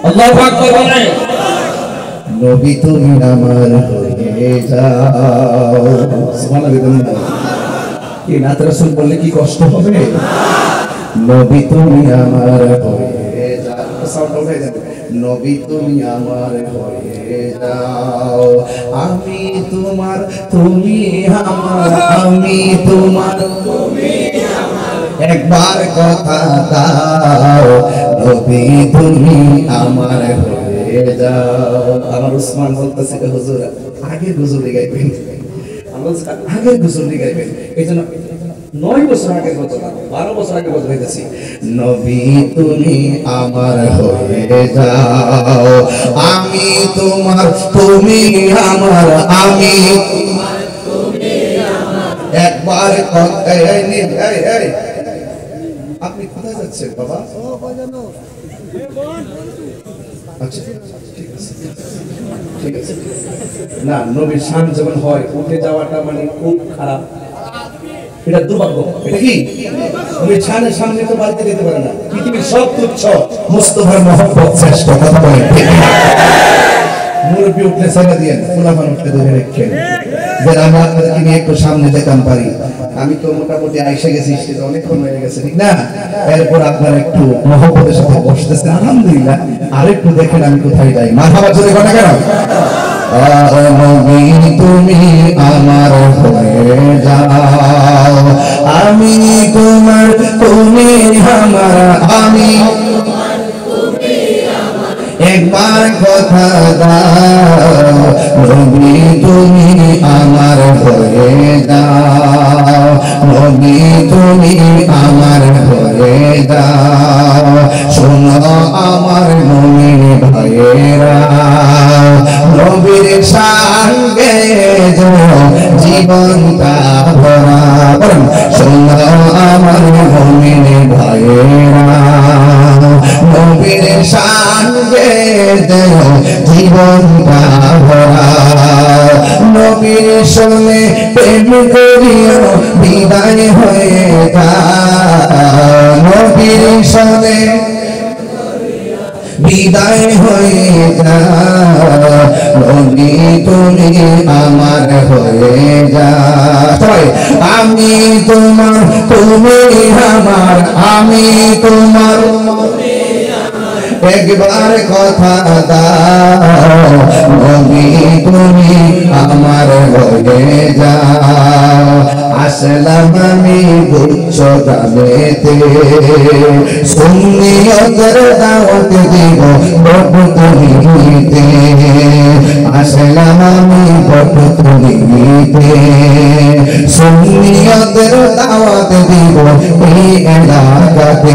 [SPEAKER 2] আল্লাহু আকবার বলেন।
[SPEAKER 1] নবী তুমি আমার হয়ে যাও। সুবহানাল্লাহ। কি নাত রাসূল বললে কি কষ্ট হবে? নবী তুমি আমার হয়ে যাও। সাউন্ড উঠে যাবে। নবী তুমি আমার হয়ে যাও, আমি তোমার তুমি আমার, আমি তোমার তুমি আমার, একবার কথা দাও, নবী তুমি আমার হয়ে যাও। আমার উসমান বলতেছে হুজুর আগের গুজরি গাইবেন, আগের গুজরি গাইবেন। এই জন্য 9 বছর আগের কথা, 12 বছর আগের কথা হইতেছি। নবী তুমি আমার হয়ে যাও, আমি তোমার তুমি আমার, আমি তোমার তুমি আমার, একবার কথা। আপনি কোথায় যাচ্ছেন বাবা? আচ্ছা ঠিক আছে, ঠিক আছে। না, নবীর শান যেমন হয় উঠে যাওয়াটা মানে খুব খারাপ, এটা দুর্ভাগ্য। এটা কি নবীর শানের সামনে তো বাড়িতে যেতে পারে না, পৃথিবীর সব তুচ্ছ, মুস্তাফার মহব্বত শ্রেষ্ঠ। কথা বলেন ঠিক না? মুরব্বি উঠলে ছেড়ে দিয়ে ফুলাফান উঠতে ধরে রেখেন, যে আমরা আপনাদেরকে নিয়ে একটু সামনে যেতাম পারি। আমি তো মোটামুটি আইসে গেছি, অনেকক্ষণ হয়ে গেছে ঠিক না? এরপর আপনারা একটু মহব্বতের সাথে বসতেছেন, আলহামদুলিল্লাহ। আর একটু দেখেন আমি কোথায় যাই। মারহাবা জোরে কথা কেন? নবী তুমি আমার হয়ে যাও, আমি তোমার তুমি আমার, আমি একবার কথা দাও, নবী তুমি আমার হয়ে যাও, নবী তুমি আমার হয়ে যাও। শোনো আমার মুমিন ভাইয়েরা, নবীর সঙ্গে জীবনটা ভরা। শোনো আমার মুমিন ভাইয়েরা, নবীর সঙ্গে জীবনটা ভরা। নবীর সঙ্গে প্রেম করিও বিদায় হয়ে যাও, নবীর সঙ্গে বিদায় হয়ে যাও, নবী তুমি আমার হয়ে যাও। আমি তোমার তুমি আমার, আমি তোমার একবার কথা দাও, নবী তুমি আমার হয়ে যাও। আসলাম আমি গুচ্ছ গ্রামেতে, সুন্নিয়তের দাওয়াত দিব বটতলিতে। আসলাম আমি বটতলিতে, সুন্নিয়তের দাওয়াত দিব এই এলাকাতে।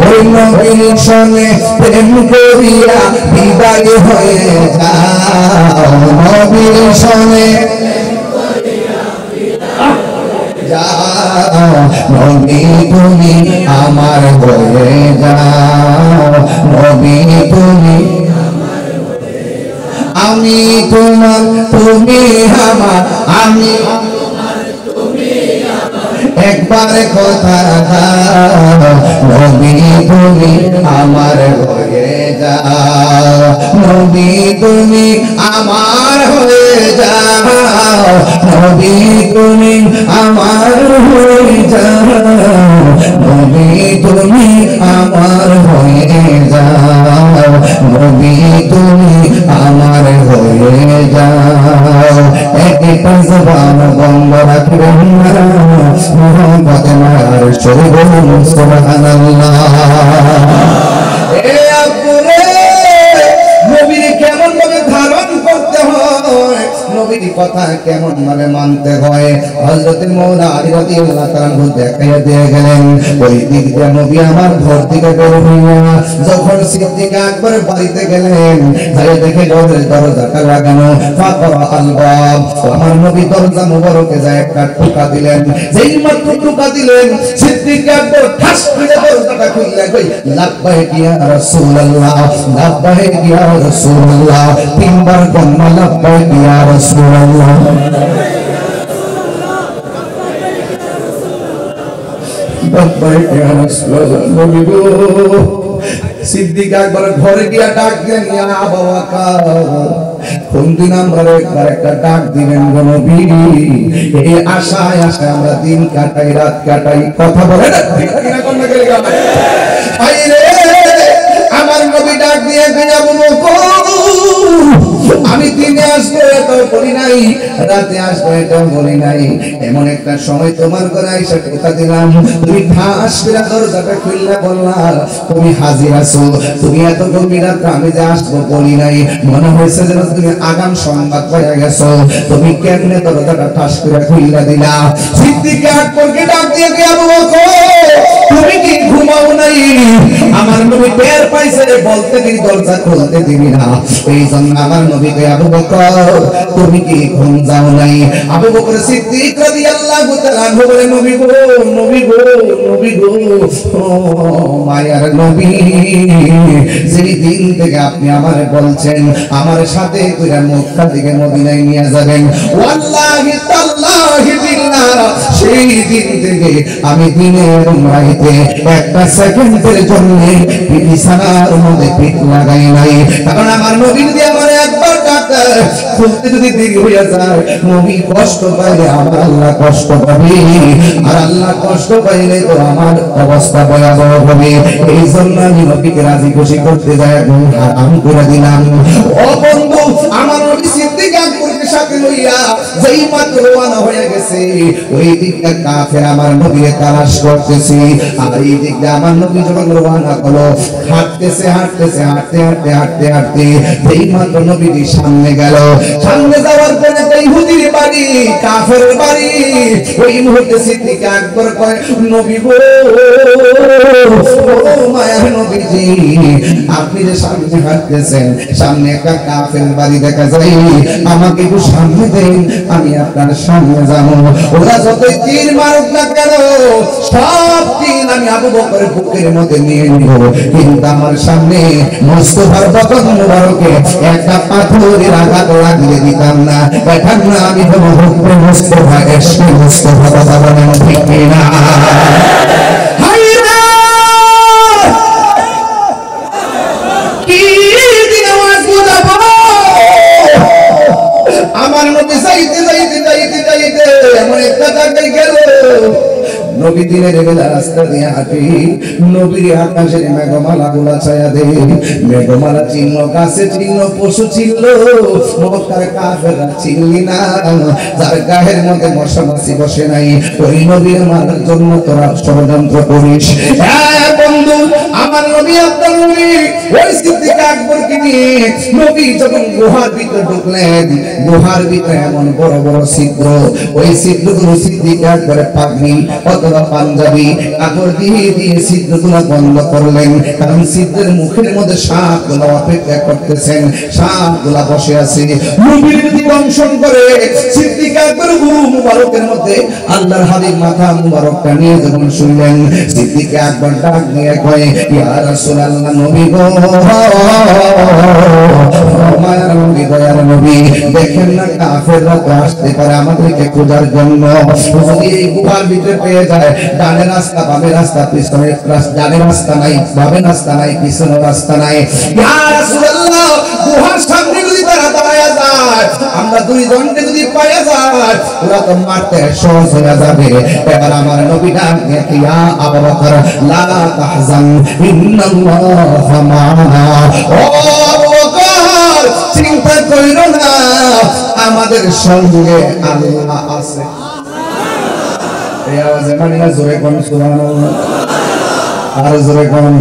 [SPEAKER 1] ওই নবীর সঙ্গে প্রেম করিয়া বিদায় হয়ে যাও, নবীর সঙ্গে যাও, নবী তুমি আমার হয়ে যাও, নবী তুমি আমি তোমার তুমি আমার, আমি একবার কথা দাও, নবী তুমি আমার হয়ে যাও, নবী তুমি আমার হয়ে যাও, নবী তুমি আমার হয়ে যাও, নবী তুমি আমার হয়ে যাও, নবী তুমি আমার হয়ে যাও, একটা জবান বন্ধ রাখবেন না, মোহাম্মদ আমার শরীর সুবহানাল্লাহ। এ আপুরে নবীর কেমন ভাবে ধারণ করতে হয়, নবীর কথা কেমন ভাবে মানতে হয়, হযরত মাওলানা আলী রাদিয়াল্লাহু তাআলা দেখাইয়া দিয়ে গেলেন। ওই দিক দিয়ে নবী আমার ঘর থেকে বের হইয়া যখন সিদ্দিক আকবর বাড়িতে গেলেন, যাই দেখে ঘরের দরজাটা লাগানো, ফাঁকা আলবাব। আমার নবী দরজা মুবারকে যায় একটা টোকা দিলেন, যেই মাত্র টোকা দিলেন সিদ্দিক আকবর ঠাস করে দরজাটা খুলে কই লাব্বাইক ইয়া রাসূলুল্লাহ, লাব্বাইক ইয়া রাসূলুল্লাহ, তিনবার গন্না লাব্বাইক ইয়া রাসূলুল্লাহ। লাব্বাইক ইয়া রাসূলুল্লাহ। নবী গো, সিদ্দিক আকবর ঘরে গিয়া ডাক দেন, ইয়া আবু বকর, কোনদিন আমরা একবার একটা ডাক দিবেন গো নবী, এই আশায় আশায় আমরা দিন কাটাই রাত কাটাই, কথা বলে না ঠিক না কোন গেলে গা আইরে আমার নবী ডাক দিয়ে আবু বকর, আমি দিনে আসবো এটাও বলি নাই, রাতে আসবো এটাও বলি নাই, এমন একটা সময় তোমার ঘরে আইসা কথা দিলাম, তুমি ঠাস করে দরজাটা খুললা বললা তুমি হাজির আছো, তুমি এত গভীর রাতে আমি যে আসবো বলি নাই, মনে হয়েছে যেন তুমি আগাম সংবাদ পাইয়া গেছো, তুমি কেমনে দরজাটা ঠাস করে খুললা দিলা। সিদ্দিক আকবরকে ডাক দিয়ে আবু বকর, তুমি কি ঘুমাও নাই? আমার নবী টের পাইছে বলতে দিই দরজা খুলতে দিবি না, এই জন্য আমার নবীকে আবু বকর তুমি কি ঘুম যাও নাই? আবু বকর সিদ্দিক রাদিয়াল্লাহু তাআলা বলে নবী গো, নবী গো, নবী গো, ও মায়ার নবী, যেই দিন থেকে আপনি আমারে বলছেন আমার সাথে কইরা মক্কা থেকে মদিনায় নিয়ে যাবেন, ওয়াল্লাহি তাল্লাহি বিল্লাহ, সেই দিন থেকে আমি দিনে এবং রাতে একটা সেকেন্ডের জন্য বিছানার মধ্যে পিঠ লাগাই নাই, কারণ আমার নবী যদি আমার একবার ডাকে খুলতে যদি দেরি হয়ে যায়, নবী কষ্ট পাইলে আমার আল্লাহ কষ্ট পাবে, আর আল্লাহ কষ্ট পাইলে তো আমার অবস্থা ভয়াবহ হবে, এই জন্য আমি নবীকে রাজি খুশি করতে যাই হারাম করে দিলাম। ও বন্ধু, আমার নবী সিদ্দিক আকবরকে সাথে লইয়া যেই মাত্র রওনা হয়ে গেছে, ওই দিকটা কাফের আমার নবীকে তালাশ করতেছি, আর এই দিকটা আমার নবী যখন রওনা হলো হাঁটতেছে হাঁটতেছে হাঁটতে হাঁটতে হাঁটতে হাঁটতে যেই মাত্র নবীর সামনে গেল, সামনে যাওয়ার পরে ইহুদির বাড়ি, কাফের বাড়ি, ওই মুহূর্তে সিদ্দিক আকবর কয় নবী গো, ও মায়ার নবীজি, আপনি যে সামনে হাঁটতেছেন, সামনে একটা কাফের বাড়ি দেখা যায়, আমাকে একটু সামনে দেন, আমি আপনার সামনে যাবো, ওরা যতই তীর মারুক না কেন সব তীর আমি আবু বকরের বুকের মধ্যে নিয়ে নিব, কিন্তু আমার সামনে মুস্তাফার বদন মুবারকে একটা পাথরের আঘাত লাগিয়ে দিতাম না, এখন না আমি বলবো হুকমে মুস্তাফা, এসে মুস্তাফা, কথা বলেন ঠিক কিনা? আমার নবী যাইতে যাইতে যাইতে যাইতে এমন একটা জায়গায় গেল, নবী দিনের বেলা রাস্তা দিয়ে হাঁটি, নবীর আকাশের মেঘমালা গুলা ছায়া দে, মেঘমালা চিহ্ন গাছে চিহ্ন পশু চিহ্ন, মক্কার কাফেররা চিনলি না, যার গায়ের মধ্যে মশা মাছি বসে নাই, ওই নবীর মারার জন্য তোরা ষড়যন্ত্র করিস। হ্যাঁ বন্ধু, আমার নবী আপনার নবী ওই সিদ্দিক আকবরকে নিয়ে নবী যখন গুহার ভিতরে ঢুকলেন, গুহার ভিতরে এমন বড় বড় ছিদ্র, ওই ছিদ্রগুলো সিদ্দিক আকবরের পাগড়ি অথবা পাঞ্জাবি কাপড় দিয়ে দিয়ে ছিদ্রগুলো বন্ধ করলেন, কারণ ছিদ্রের মুখের মধ্যে সাপগুলো অপেক্ষা করতেছেন, সাপগুলো বসে আছে, নবীর যদি দংশন করে সিদ্দিক আকবর গুরু মুবারকের মধ্যে আল্লাহর হাবিব মাথা মুবারকটা নিয়ে যখন শুনলেন, সিদ্দিক আকবর ডাক দিয়ে কয় ইয়া রাসূলুল্লাহ, নবী গো, মায়ার নবী, দয়ার নবী, দেখেন না কাফেররা তো আসতে পারে আমাদেরকে খোঁজার জন্য, যদি এই গুহার ভিতরে পেয়ে যায়, ডানে রাস্তা বামে রাস্তা পিছনে রাস্তা, ডানে রাস্তা নাই বামে রাস্তা নাই পিছনে রাস্তা নাই, ইয়া রাসূলুল্লাহ, গুহার সামনে যদি তারা দাঁড়ায় যায়, আমরা দুইজনকে যদি পাওয়া যায়, ওরা তো মারতে সহজ হয়ে যাবে। এবার আমার নবী ডাক দিয়ে ইয়া আবু বকর লা তাহজান ইন্নাল্লাহা মা'ানা, ও আবু বকর কইল না, আমাদের সঙ্গে আল্লাহ আছে। এই আওয়াজে মানে না, জোরে কোন সুবহানাল্লাহ, আর জোরে কোন।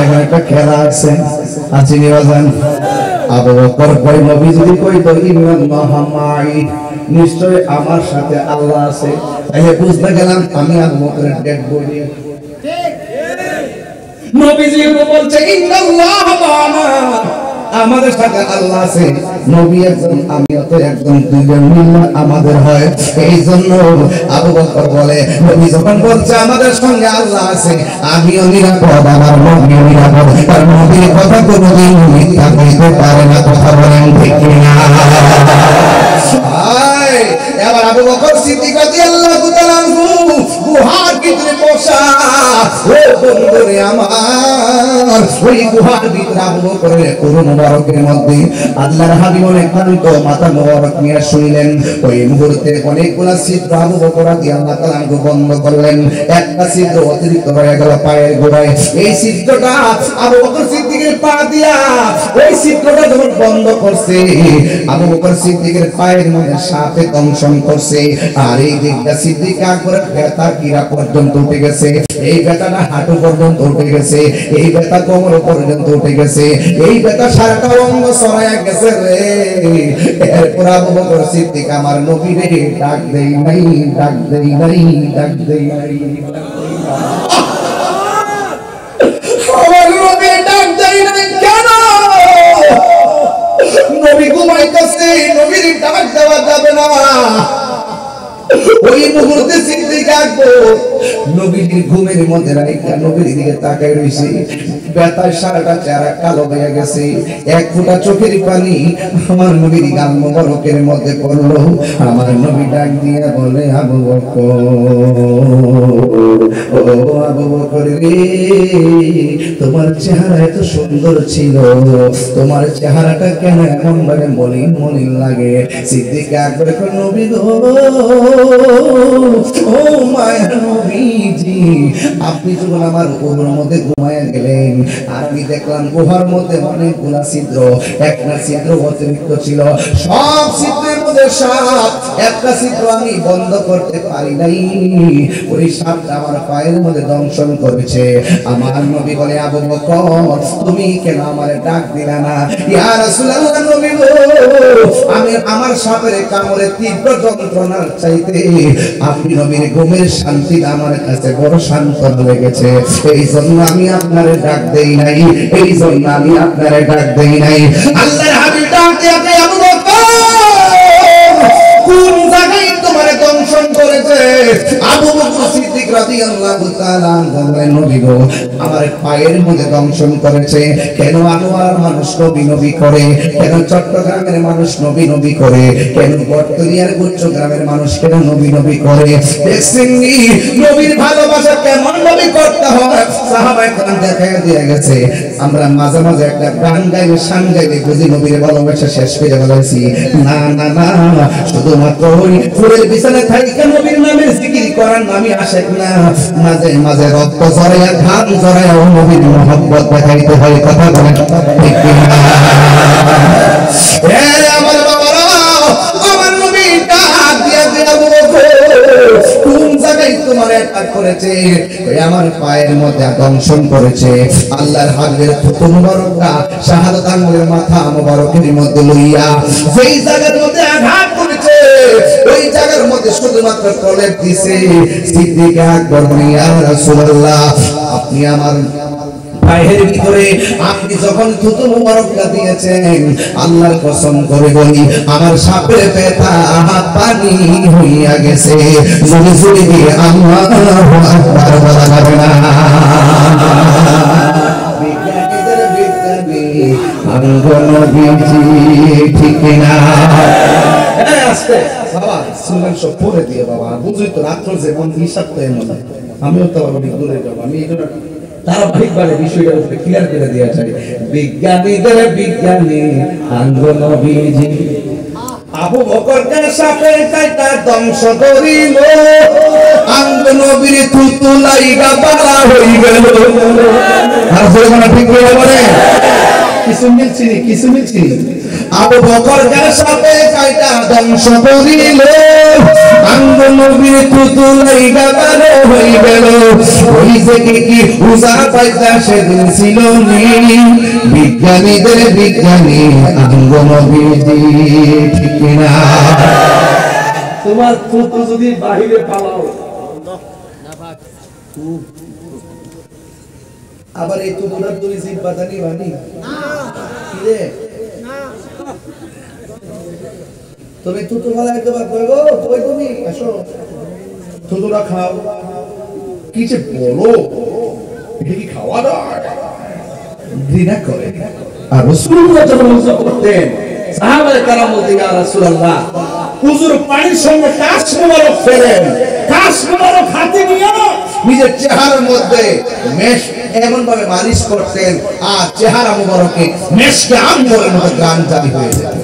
[SPEAKER 1] এখন একটা খেলা আছে, আছে কি বাজান? আবু বকর কই নবী যদি কইতো ইন্নাল্লাহা মাই, নিশ্চয় আমার সাথে আল্লাহ আছে, তাইলে বুঝতে গেলাম আমি আবু বকরের ডেড বডি। নবীজি বলছে ইন্নাল্লাহা মা'না, আমাদের সাথে আল্লাহ আছে। নবী একজন, আমিও তো একজন, দুইজন মিলে আমাদের হয়। এই জন্য আবু বকর বলে, নবী যখন বলছে আমাদের সঙ্গে আল্লাহ আছে, আমিও নিরাপদ, আমার নবীও নিরাপদ। কারণ নবীর কথা কোনোদিন মিথ্যা হইতে পারে না। কথা বলেন ঠিক কিনা? এবার আবু বকর সিদ্দিক রাদিয়াল্লাহু তাআলা আনহু গুহার ভিতরে বসা। ও বন্ধুরে আমার, ওই গুহার ভিতরে আবু বকরের পুরো মুবারকের মধ্যে আল্লাহর হাবিব অনেক ক্লান্ত মাথা মুবারক নিয়ে শুইলেন। ওই মুহূর্তে অনেকগুলা ছিদ্র আবু বকর রাদিয়াল্লাহু তাআলা আনহু বন্ধ করলেন। একটা ছিদ্র অতিরিক্ত হয়ে গেল পায়ের গোড়ায়। এই ছিদ্রটা আবু বকর সিদ্দিকের পা দিয়া, ওই ছিদ্রটা যখন বন্ধ করছে, আবু বকর সিদ্দিকের পায়ের মধ্যে সাপে দংশন করছে। আর এই দিকটা সিদ্দিক আকবরের ব্যথা কিরা পর্যন্ত উঠে গেছে, এই ব্যথাটা হাঁটু পর্যন্ত উঠে গেছে, এই ব্যথা কোমর পর্যন্ত উঠে গেছে, এই ব্যথা সারাটা অঙ্গ ছড়ায়া গেছে রে। এরপর আবু বকর সিদ্দিক আমার নবীরে ডাক দেই নাই, ডাক দেই নাই, ডাক দেই নাই, আমার নবী ডাক দেই নাই কেন? নবী ঘুমাইতেছে, নবীর ডাক দেওয়া যাবে না। ওই মুহূর্তে সিদ্দিক আকবর নবীর ঘুমের মধ্যে রাইখা নবীর দিকে তাকায় রইছে। ব্যথায় সারাটা চেহারা কালো হয়ে গেছে। এক ফোঁটা চোখের পানি আমার নবীর গাল মোবারকের মধ্যে পড়লো। আমার নবী ডাক দিয়ে বলে, আবু বকর, ও আবু বকর রে, তোমার চেহারা এত সুন্দর ছিল, তোমার চেহারাটা কেন এমন ভাবে মলিন মলিন লাগে? সিদ্দিক আকবর কই, নবী গো, ও মায়ের নবীজি, আপনি যখন আমার গুহার মধ্যে ঘুমায়া গেলেন, আর আমি দেখলাম গুহার মধ্যে অনেকগুলা ছিদ্র, একটা ছিদ্র অতিরিক্ত ছিল, সব ছিদ্রের মধ্যে সাপ। একটা ছিদ্র আমি বন্ধ করতে পারি নাই, ওই সাপটা আমার পায়ের মধ্যে দংশন করেছে। আমার নবী বলে, আবু বকর, তুমি কেন আমারে ডাক দিলা না? ইয়া রাসূলুল্লাহ, নবী গো, আমি আমার সাপের কামড়ে তীব্র যন্ত্রণার চাইতে আপনি নবীর ঘুমের শান্তি আমার কাছে বড় সান্ত্বনা লেগেছে। এই জন্য আমি আপনারে ডাক দেই নাই, এই জন্য আমি আপনারে ডাক দেই নাই। আল্লাহর হাবিব ডাক দিয়ে, আবু বকর, কোন জায়গায় তোমারে দংশন করেছে? আবু বকর সিদ্দিক রাদিয়াল্লাহু তাআলা বলেন, নবী গো, আমার পায়ের মধ্যে দংশন করেছে। কেন আনোয়ার মানুষ নবী নবী করে? কেন চট্টগ্রামের মানুষ নবী নবী করে? কেন বটতলিয়ার গুচ্ছ গ্রামের মানুষ কেন নবী নবী করে? দেখছেন নি নবীর ভালোবাসা কেমন নবী করতে হয়? সাহাবায়ে কেরাম দেখায় দিয়ে গেছে। আমরা মাঝে মাঝে একটা গান গাইলে, শান গাইলে বুঝি নবীর ভালোবাসা শেষ করে বলেছি। না না না, শুধুমাত্র ওই ফুলের বিছানায় থাইকা নবীর নামে জিকির করার নামই আশেক না। মাঝে মাঝে রক্ত ঝরাইয়া, ঘাম ঝরাইয়া ও নবীর মহব্বত দেখাইতে হয়। কথা বলেন ঠিক কিনা? আমার বাবারা, আমার নবী ডাক দিয়া দিয়া, আবু বকর, কোন জায়গায় তোমার অ্যাটাক করেছে? আমার পায়ের মধ্যে দংশন করেছে। আল্লাহর হাবিবের থুতু মুবারকটা শাহাদাত আঙ্গুলের মাথা মুবারকের মধ্যে লইয়া যেই জায়গার মধ্যে আঘাত করেছে, ওই জায়গার মধ্যে শুধুমাত্র প্রলেপ দিছে। সিদ্দিক আকবর বলে, ইয়া রাসূলুল্লাহ, আপনি আমার পায়ের ভিতরে আপনি যখন থুতু মুবারকটা দিয়েছেন, আল্লাহর কসম করে বলি, আমার সাপের ব্যথা হাত পানি হইয়া গেছে। জোরে জোরে দিয়ে আল্লাহু আকবার বলা যাবে না? বিজ্ঞানীদের বিজ্ঞানী নবীজি, ঠিক না? আস্তে বাবা, শুনলেন সব পড়ে দিয়ে বাবা, বুঝই তো রাত্র যেমন হিসাব তো এমন, আমিও তো অনেক দূরে যাবো। আমি ধারাবাহিকভাবে বিষয়টা উপরে ক্লিয়ার করে দেওয়া চাই। বিজ্ঞানীদের বিজ্ঞানী নবীজি, আবু বকরকে সাপে কাইটা ধ্বংস করিল, নবীর থুতু লাইগা বালা হই গেল। আর ঠিক বলে কিছু মিলছি, কিছু মিলছি। আবু বকরকে সাপে কাইটা ধ্বংস করিল আঙ্গ নবীর পুতুলাই গাবারে হই গেল ওই থেকে কি উজা পাইতা সেদিন ছিল নি বিজ্ঞানীদের বিজ্ঞানী আঙ্গ নবীজি ঠিক না
[SPEAKER 2] তোমার পুত্র যদি বাহিরে পালাও
[SPEAKER 1] আবার এই তুতুলার তুই জিব্বাটা নি বানি কি রে তুমি তুতু বলা একবার কইগো কই তুমি আসো তুতুরা খাও কি যে বলো এটা কি খাওয়া দাওয়া ঘৃণা করে আর রাসূলুল্লাহ যখন ওযু করতেন সাহাবায়ে কেরাম বলতেন ইয়া রাসূলুল্লাহ হুজুর পানির সঙ্গে কাশ মোবারক ফেলেন কাশ মোবারক হাতে নিয়ে নিজের চেহারার মধ্যে মেশ এমন ভাবে মালিশ করতেন আর চেহারা মোবারকে মেশকে আঙ্গুরের মতো গান জারি হয়ে যেত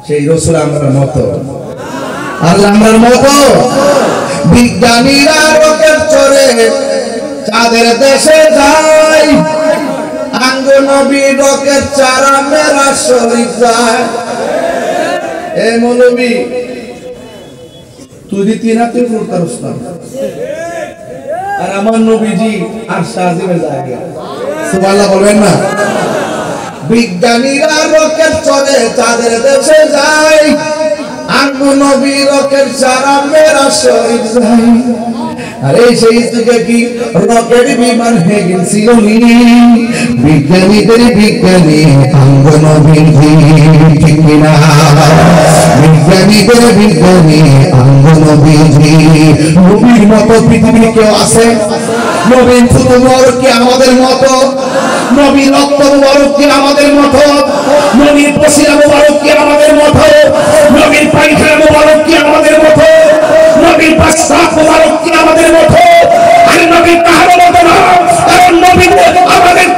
[SPEAKER 1] সেই রাসূল আমরার মতো আল্লাহ আমরার মতো বিজ্ঞানীরা রকেট চড়ে চাঁদের দেশে যায় আঙ্গ নবী রকেট চারা মেরা শরীফ যায় এ মৌলবী তুই দিতি না তুই করতারস না আর আমার নবীজি আর শাহজিমের জায়গা সুবহানাল্লাহ বলবেন না বিজ্ঞানীরা রকেট চলে চাঁদের দেশে যায় আঙ্গ নবী রকেট চারা মেরা শরীফ যায় আরে সেই যুগে কি রকেট বিমান হয়ে গেছিল বিজ্ঞানীদের বিজ্ঞানী আঙ্গ নবীজি ঠিক না বিজ্ঞানীদের বিজ্ঞানী আঙ্গ নবীজি নবীর মতো পৃথিবীতে কেউ আছে নবীর ফুল মুবারক কি আমাদের মতো নবীর রক্ত মুবারক কি আমাদের মতো নবীর পশিরা মুবারক কি আমাদের মতো নবীর পায়খানা মুবারক কি আমাদের মতো নবীর প্রস্রাব মুবারক কি আমাদের মতো আর নবীর কাহার মতো না কারণ নবী আমাদের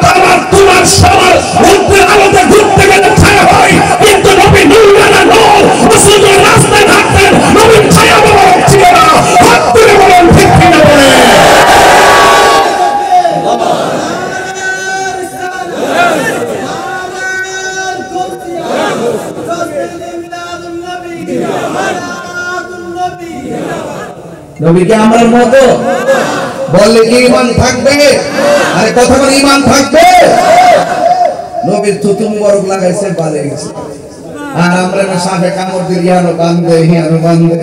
[SPEAKER 1] তোমার সবার রূপের আলোতে ঘুরতে গেলে ছায়া হয় কিন্তু নবী নূরানা নূর রাসূলের রাস্তায় থাকতেন নবীর ছায়া মুবারক ছিল না হাত তুলে বলেন ঠিক কিনা বলেন নবীকে আমরার মতো বললে কি ঈমান থাকবে আরে কথা বলে ঈমান থাকবে নবীর থুতু মুবারক লাগাইছে বালে গেছে আর আমরা না সাপে কামড় দিয়ে ইয়ানো বান্ধে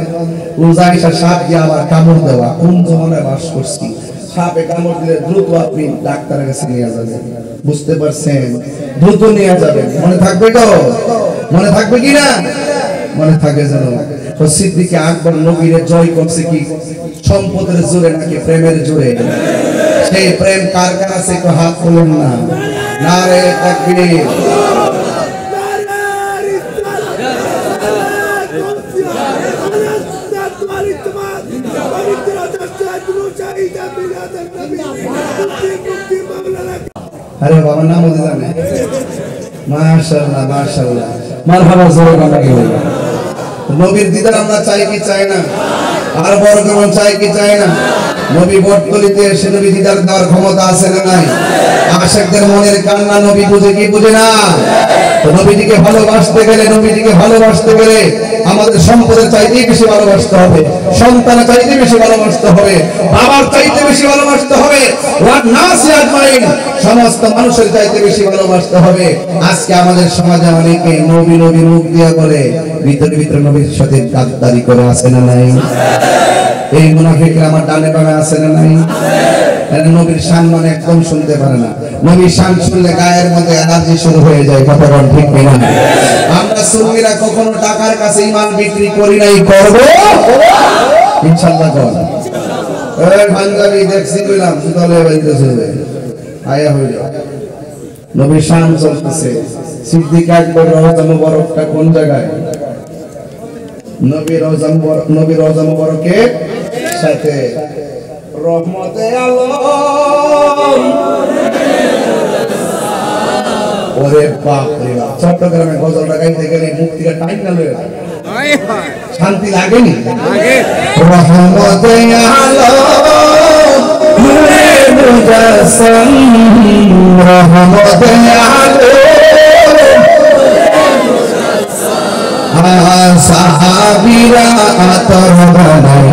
[SPEAKER 1] উজাইশা সাপ দিয়ে আবার কামড় দেওয়া কোন জমানায় বাস করছি সাপে কামড় দিলে দ্রুত আপনি ডাক্তারের কাছে নিয়ে যাবেন বুঝতে পারছেন দ্রুত নিয়ে যাবেন মনে থাকবে তো মনে থাকবে কি না মনে থাকে যেন তো সিদ্দিকে আকবর নবীরে জয় করছে কি সম্পদের জোরে নাকি প্রেমের জোরে সেই প্রেম কার কার আছে একটু হাত তুলেন না নারে তাকবীর আরে বাবা নাম বলতে জানে মাশাআল্লাহ মাশাআল্লাহ মারহাবা জোরে কথা কি বলবো নবীর দিদার আমরা চাই কি চাই না আর বড় কেমন চাই কি চাই না নবী বটতলিতে এসে নবী দিদার দেওয়ার ক্ষমতা আছে না নাই আশিকদের মনের কান্না নবী বুঝে কি বুঝে না তো নবীজিকে ভালোবাসতে গেলে আমাদের সম্পদের চাইতে বেশি ভালোবাসতে হবে সন্তানের চাইতে বেশি ভালোবাসতে হবে বাবার চাইতে বেশি ভালোবাসতে হবে ওয়ান নাসি আজমাইন সমস্ত মানুষের চাইতে বেশি ভালোবাসতে হবে আজকে আমাদের সমাজে অনেকে নবী নবী মুখ দিয়া বলে ভিতরে ভিতরে নবীর সাথে গাদ্দারি করে আছে না নাই এই মুনাফিকরা আমার ডানে বামে আছে না নাই নবীর শান মানে একদম শুনতে পারে না নবীর শান শুনলে গায়ের মধ্যে এনার্জি শুরু হয়ে যায় কথা বল ঠিক কিনা আমরা সুন্নিরা কখনো টাকার কাছে ঈমান বিক্রি করি নাই করব ইনশাআল্লাহ করব এই পাঞ্জাবি দেখছি বললাম সুতলে বাইতেছে আয়া হয়ে যাও নবীর শান চলতেছে সিদ্দিক আকবর রওজা মুবারকটা কোন জায়গায় নবীর রওজা মুবারকের সাথে রহমতে আলম ওরে বাপ রে বাপ চট্টগ্রামে গজলটা গাইতে গেলে মুখ থেকে টাইম না লয়ে শান্তি লাগেনি রহমতে আলম নূরে মুজাসসাম রহমতে আলম সাহাবীরা আতর বানায়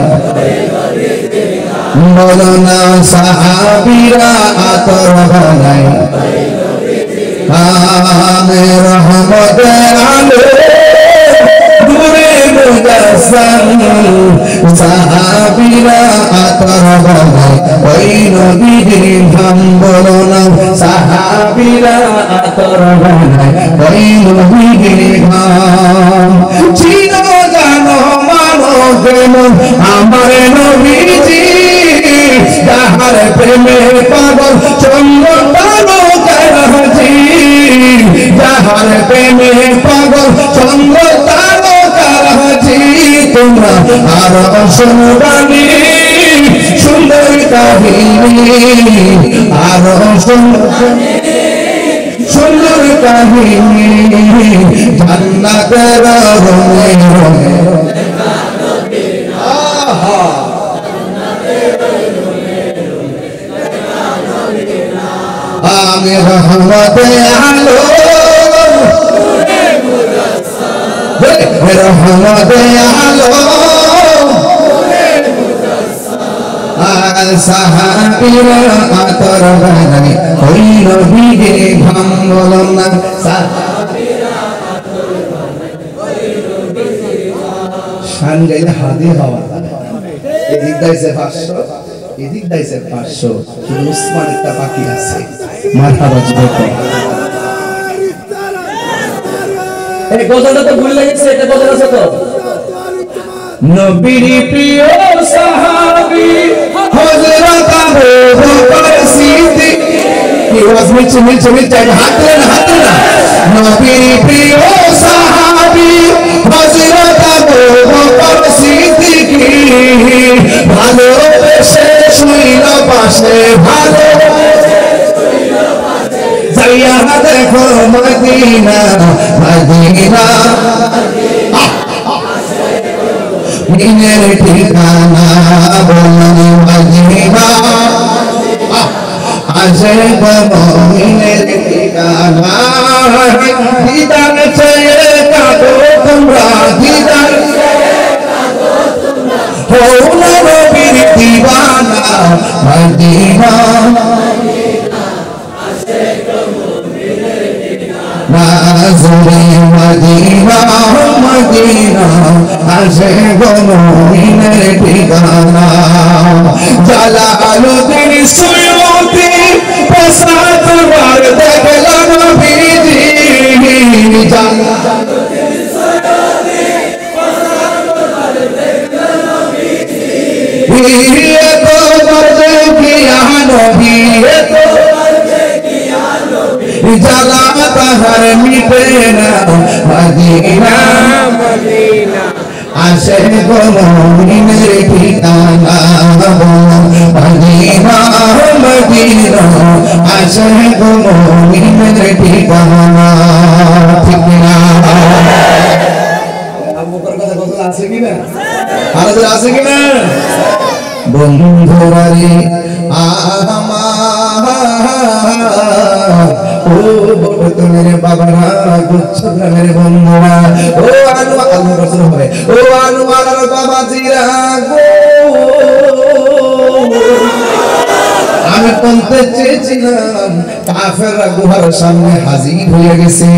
[SPEAKER 1] বলো না সাহাবীরা আতর বানায় আমি রহমতের আলো দূরে মুজাসসাম সাহাবীরা আতর বানায় ওই নবীর নাম বলো না সাহাবীরা আতর বানায় ওই নবীর নাম চিনো জানো মানো কেন আমার নবীজি যাহার প্রেমে পাগল চন্দ্র তারকাজি যাহার প্রেমে পাগল চন্দ্র তারকাজি তোমরা আর শুনবানি সুন্দর কাহিনী আর সুন্দর কাহিনী জান্নাতের রঙে রঙে আমি রহমতে আলো রহমতে আলো সাহাবীরা আতর বানায় ওই নবীর নাম বলো না সাহাবীরা আতর বানায় ওই নবীর নাম শান গাইলে হাদি হওয়া এদিক দাইছে 500 এদিক দাইছে 500 শুধু উসমান একটা বাকি আছে মারহাবা যুবক
[SPEAKER 2] এই গজলটা তো ভুল লেগেছে এটা গজল আছে তো
[SPEAKER 1] নবীর প্রিয় সাহাবী হযরত আবু বকর সিদ্দিক কি ওয়াজ মিলছে হাত না নবীর প্রিয় সাহাবী হযরত আবু বকর সিদ্দিক ভালোবেসে শুইল পাশে ভালোবেসে শুইল পাশে যাইয়া দেখো মদিনা মদিনা দিনের ঠিকানা বলনি মদিনা আসে মুমিনের ঠিকানা দিদার চেয়ে কাঁদো তোমরা দিদার হও না নবীর দিওয়ানা মদিনা নাজরে মদিনা মদিনা আসে মুমিনের ঠিকানা জালালুদ্দিন সুয়ুতি পসাত বার দেখলাম নবীজি জালালুদ্দিন সুয়ুতি পসাত বার দেখলাম নবীজি ये तो मर्दे की नबी ये तो मर्दे की नबी जला तहर मिटे ना मदीना मदीना आशे को मोमिनेर ठिकाना मदीना मदीना आशे को मोमिनेर ठिकाना ठीक ना
[SPEAKER 2] আবু বকর কথা গজল আছে কি না
[SPEAKER 1] আলাদা আছে কি না বন্ধুরা রে ও বড় তো মেরে বাবারা গুচ্ছ মেরে বন্ধুরা ও আনু আল্লাহ রাসূল হবে ও আনু আলার বাবা জিরা গো আমি বলতে চেয়েছিলাম কাফেররা গুহার সামনে হাজির হয়ে গেছে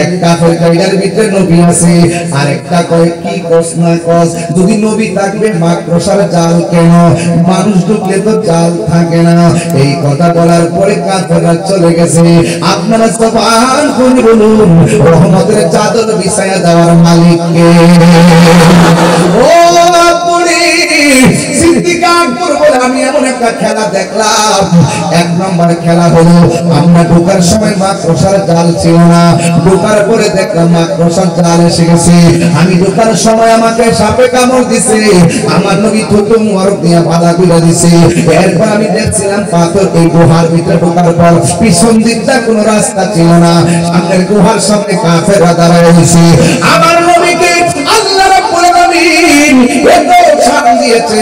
[SPEAKER 1] এক কাফের কয়টার ভিতরে নবী আছে আর একটা কয় কি কস না কস যদি নবী থাকবে মাকড়সার জাল কেন মানুষ ঢুকলে তো জাল থাকে না এই কথা বলার পরে কাফেররা চলে গেছে আপনারা সুবহান করে বলুন রহমতের চাদর বিছায়া দেওয়ার মালিক কে ও আপনি সিদ্দিক আকবর বলে আমি এমন একটা খেলা দেখলাম এক নম্বর খেলা হলো আমরা ঢোকার সময় মাকড়সার জাল ছিল না ঢোকার পরে দেখলাম মাকড়সার জাল এসে গেছে আমি ঢোকার সময় আমাকে সাপে কামড় দিছে আমার নবী থুতু মুবারক দিয়ে বাধা করে দিছে এরপর আমি দেখছিলাম পাথর এই গুহার ভিতরে ঢোকার পর পিছন দিকটা কোনো রাস্তা ছিল না সামনের গুহার সামনে কাফেররা দাঁড়ায় আছে আমার নবীকে আল্লাহ রাব্বুল আলামিন এত ছাড় দিয়েছে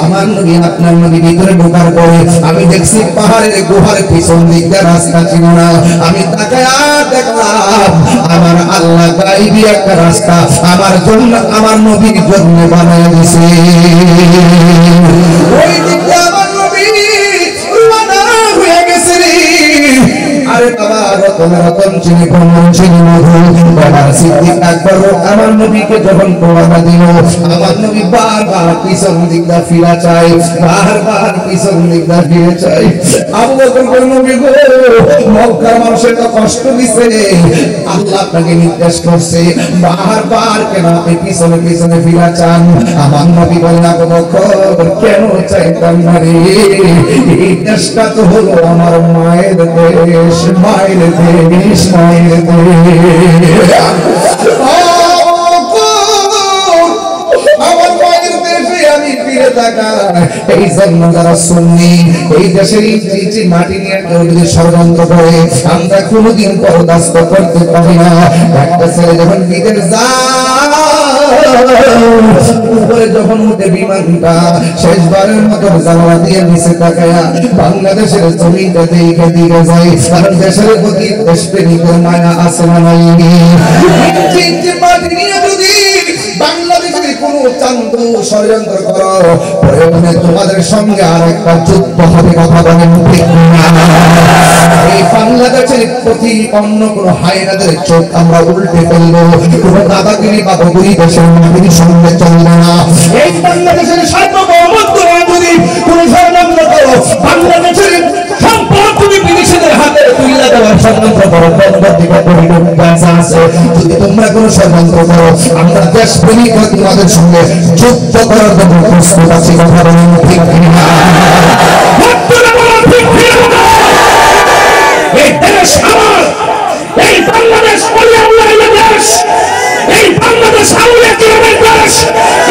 [SPEAKER 1] আমার নবী আপনার নবী ভিতরে ঢোকার পরে আমি দেখছি পাহাড়ের গুহার পিছন দিকটা রাস্তা ছিল না আমি তাকায়া দেখলাম আমার আল্লাহ গায়ে গাইবি একটা রাস্তা আমার জন্য আমার নবীর জন্য বানায় দিয়েছে। ওই দিকে আমার নবী রওনা হয়ে গেছে রে। আরে বাবা রতন রতন চিনি ভ্রমণ চিনি মধু বাবা সিদ্দিক আকবর আমার নবীকে যখন রওনা দিল আমার নবী বারবার পিছন দিকটা ফিরা চাই, বারবার পিছন দিকটা ফিরে চাই। আবু বকর বলল নবী গো মক্কার মানুষের তো কষ্ট দিছে, আল্লাহ আপনাকে নির্দেশ করছে বারবার কেন আপনি পিছনে পিছনে ফিরা চান? আমার নবী বলেন আবু বকর কেন চাইতাম না রে, এই দেশটা তো হলো আমার মায়ের দেশ, মায়ের দেশ, মায়ের দেশ। আমার মায়ের দেশে আমি ফিরে তাকাই। এই জন্য যারা সুন্নি এই দেশের ইঞ্চি মাটি নিয়ে কেউ যদি ষড়যন্ত্র করে আমরা কোনোদিন বরদাস্ত করতে পারি না। একটা ছেলে যখন বিদেশ উপরে যখন উঠে বিমানটা শেষবারের মতো জানালা দিয়ে নিচে তাকায়া বাংলাদেশের জমিটা দিকে দিকে যায়, কারণ দেশের প্রতি দেশপ্রেমিকের মায়া আছে না নাই? মাটি নিয়ে যদি বাংলাদেশের কোন চান্দু ষড়যন্ত্র করো প্রয়োজনে তোমাদের সঙ্গে আর একটা যুদ্ধ হবে, কথা বলেন ঠিক না? এই বাংলাদেশের প্রতি অন্য কোন হায়নাদের চোখ আমরা উল্টে ফেলবো, কোন দাদাগিরি বাবাগিরি দেশের মাটির সঙ্গে চলবে না। এই বাংলাদেশের সার্বভৌমত্ব যদি কোন ষড়যন্ত্র করো বাংলাদেশের সম্পদ তুমি বিদেশিদের হাতে তুলে দেওয়ার ষড়যন্ত্র করো, যদি তোমরা কোন ষড়যন্ত্র করো আমরা দেশপ্রেমিক তোমাদের সঙ্গে যুদ্ধ করার জন্য প্রস্তুত আছি, কথা বলেন ঠিক না? এই দেশ আমার, এই বাংলাদেশ দেশ, এই বাংলাদেশ আউলিয়া কিরামের দেশ,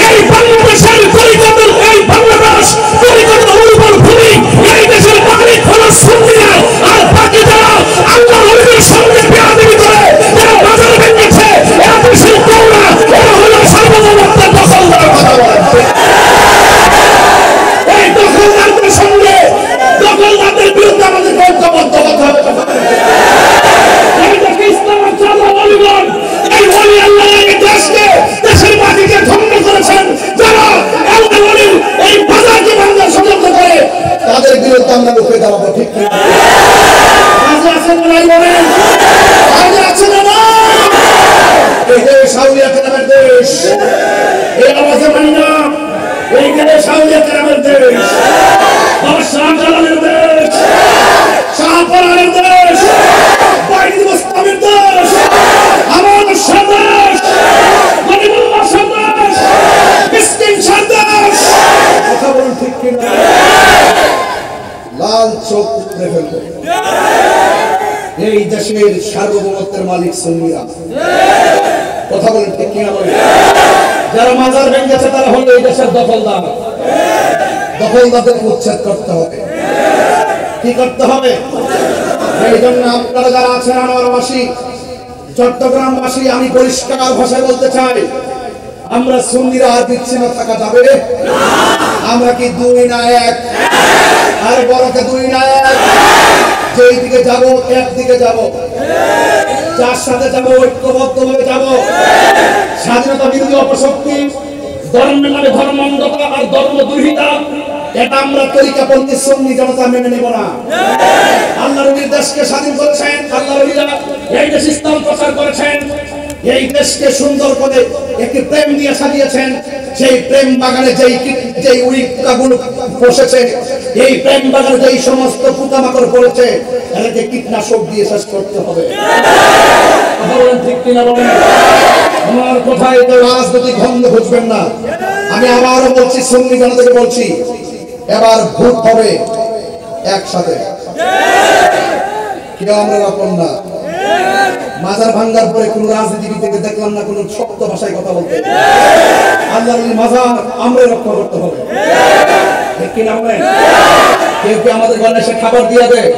[SPEAKER 1] এই বাংলাদেশের পরিকল্পনা, এই বাংলাদেশ পরিকল্পনা উর্বর ভূমি, এই দেশের নাগরিক হলো সুন্নিরা, আর বাকি যারা আল্লাহর ওলিদের সঙ্গে বেয়াদবি করে যারা বাজার ভেঙেছে এরা দেশের কৌরা, এরা হলো সার্বভৌমত্বের দখলদার। কথা বলেন এই দখলদারদের সঙ্গে দখলদারদের বিরুদ্ধে আমাদের ঐক্যবদ্ধ হতে হবে। এই দেশে ইসলামের চাঁদা বলিগণ এই ওলি আল্লাহ এই দেশকে দেশের মাটিকে ধ্বংস করেছেন, যারা আল্লাহ ওলির এই বাজারকে ভাঙার ষড়যন্ত্র করে তাদের বিরুদ্ধে আমরা রুখে দাঁড়াবো, ঠিক না? কাজে আছেন না নাই বলেন? কাজে আছেন না? এই দেশ আউলিয়া কেরামের দেশ, এই আওয়াজে মানি না, এই দেশ আউলিয়া কেরামের দেশ, বাবা শাহজালালের দেশ, শাহপরানের দেশ, বাইরে মুসলিমের দেশ, আমার সন্দেশ, গরিবুল্লাহ সন্দেশ, মিসকিন সন্দেশ। কথা বলুন ঠিক কিনা? লাল চোখ উঠে ফেলবো। এই দেশের সার্বভৌমত্বের মালিক সুন্নিরা, কথা বলুন ঠিক কিনা? বলেন যারা মাজার ভেঙেছে তারা হলো এই দেশের দখলদার, দখলদারদের উচ্ছেদ করতে হবে। কি করতে হবে? এই জন্য আপনারা যারা আছেন আনোয়ারবাসী, চট্টগ্রামবাসী, আমি পরিষ্কার ভাষায় বলতে চাই আমরা সুন্নিরা আর বিচ্ছিন্ন থাকা যাবে না। আমরা কি দুই না এক? আর বড়কে দুই না এক? যেই দিকে যাব একদিকে যাব, যার সাথে যাব ঐক্যবদ্ধভাবে যাব। স্বাধীনতা বিরোধী অপশক্তি, ধর্মের নামে ধর্মান্ধতা আর ধর্মদ্রোহিতা, এটা আমরা তরিকাপন্থী সুন্নি জনতা মেনে নেব না। আল্লাহর দেশকে স্বাধীন করেছেন, আল্লাহর এই দেশ ইসলাম প্রচার করেছেন, এই দেশকে সুন্দর করে একটি প্রেম দিয়ে সাজিয়েছেন। সেই প্রেম বাগানে যেই উই পোকাগুলো বসেছে, এই প্রেম বাগানে যেই সমস্ত পোকামাকড় পড়েছে, এটাকে কীটনাশক দিয়ে শেষ করতে হবে। বলেন ঠিক কিনা? বলেন আমার কথায় তো রাজনৈতিক গন্ধ খুঁজবেন না। আমি আবারও বলছি, সুন্নি জনতাকে বলছি, এবার ভোট হবে একসাথে, কেউ আমরা আপন না। মাজার ভাঙ্গার পরে কোন রাজনীতিবিদকে দেখলাম না কোন শক্ত ভাষায় কথা বলতে। আল্লাহর মাজার আমরা রক্ষা করতে হবে, ঠিক কিনা? বলেন কেউ কি আমাদের ঘরে এসে খাবার দিয়ে দেয়?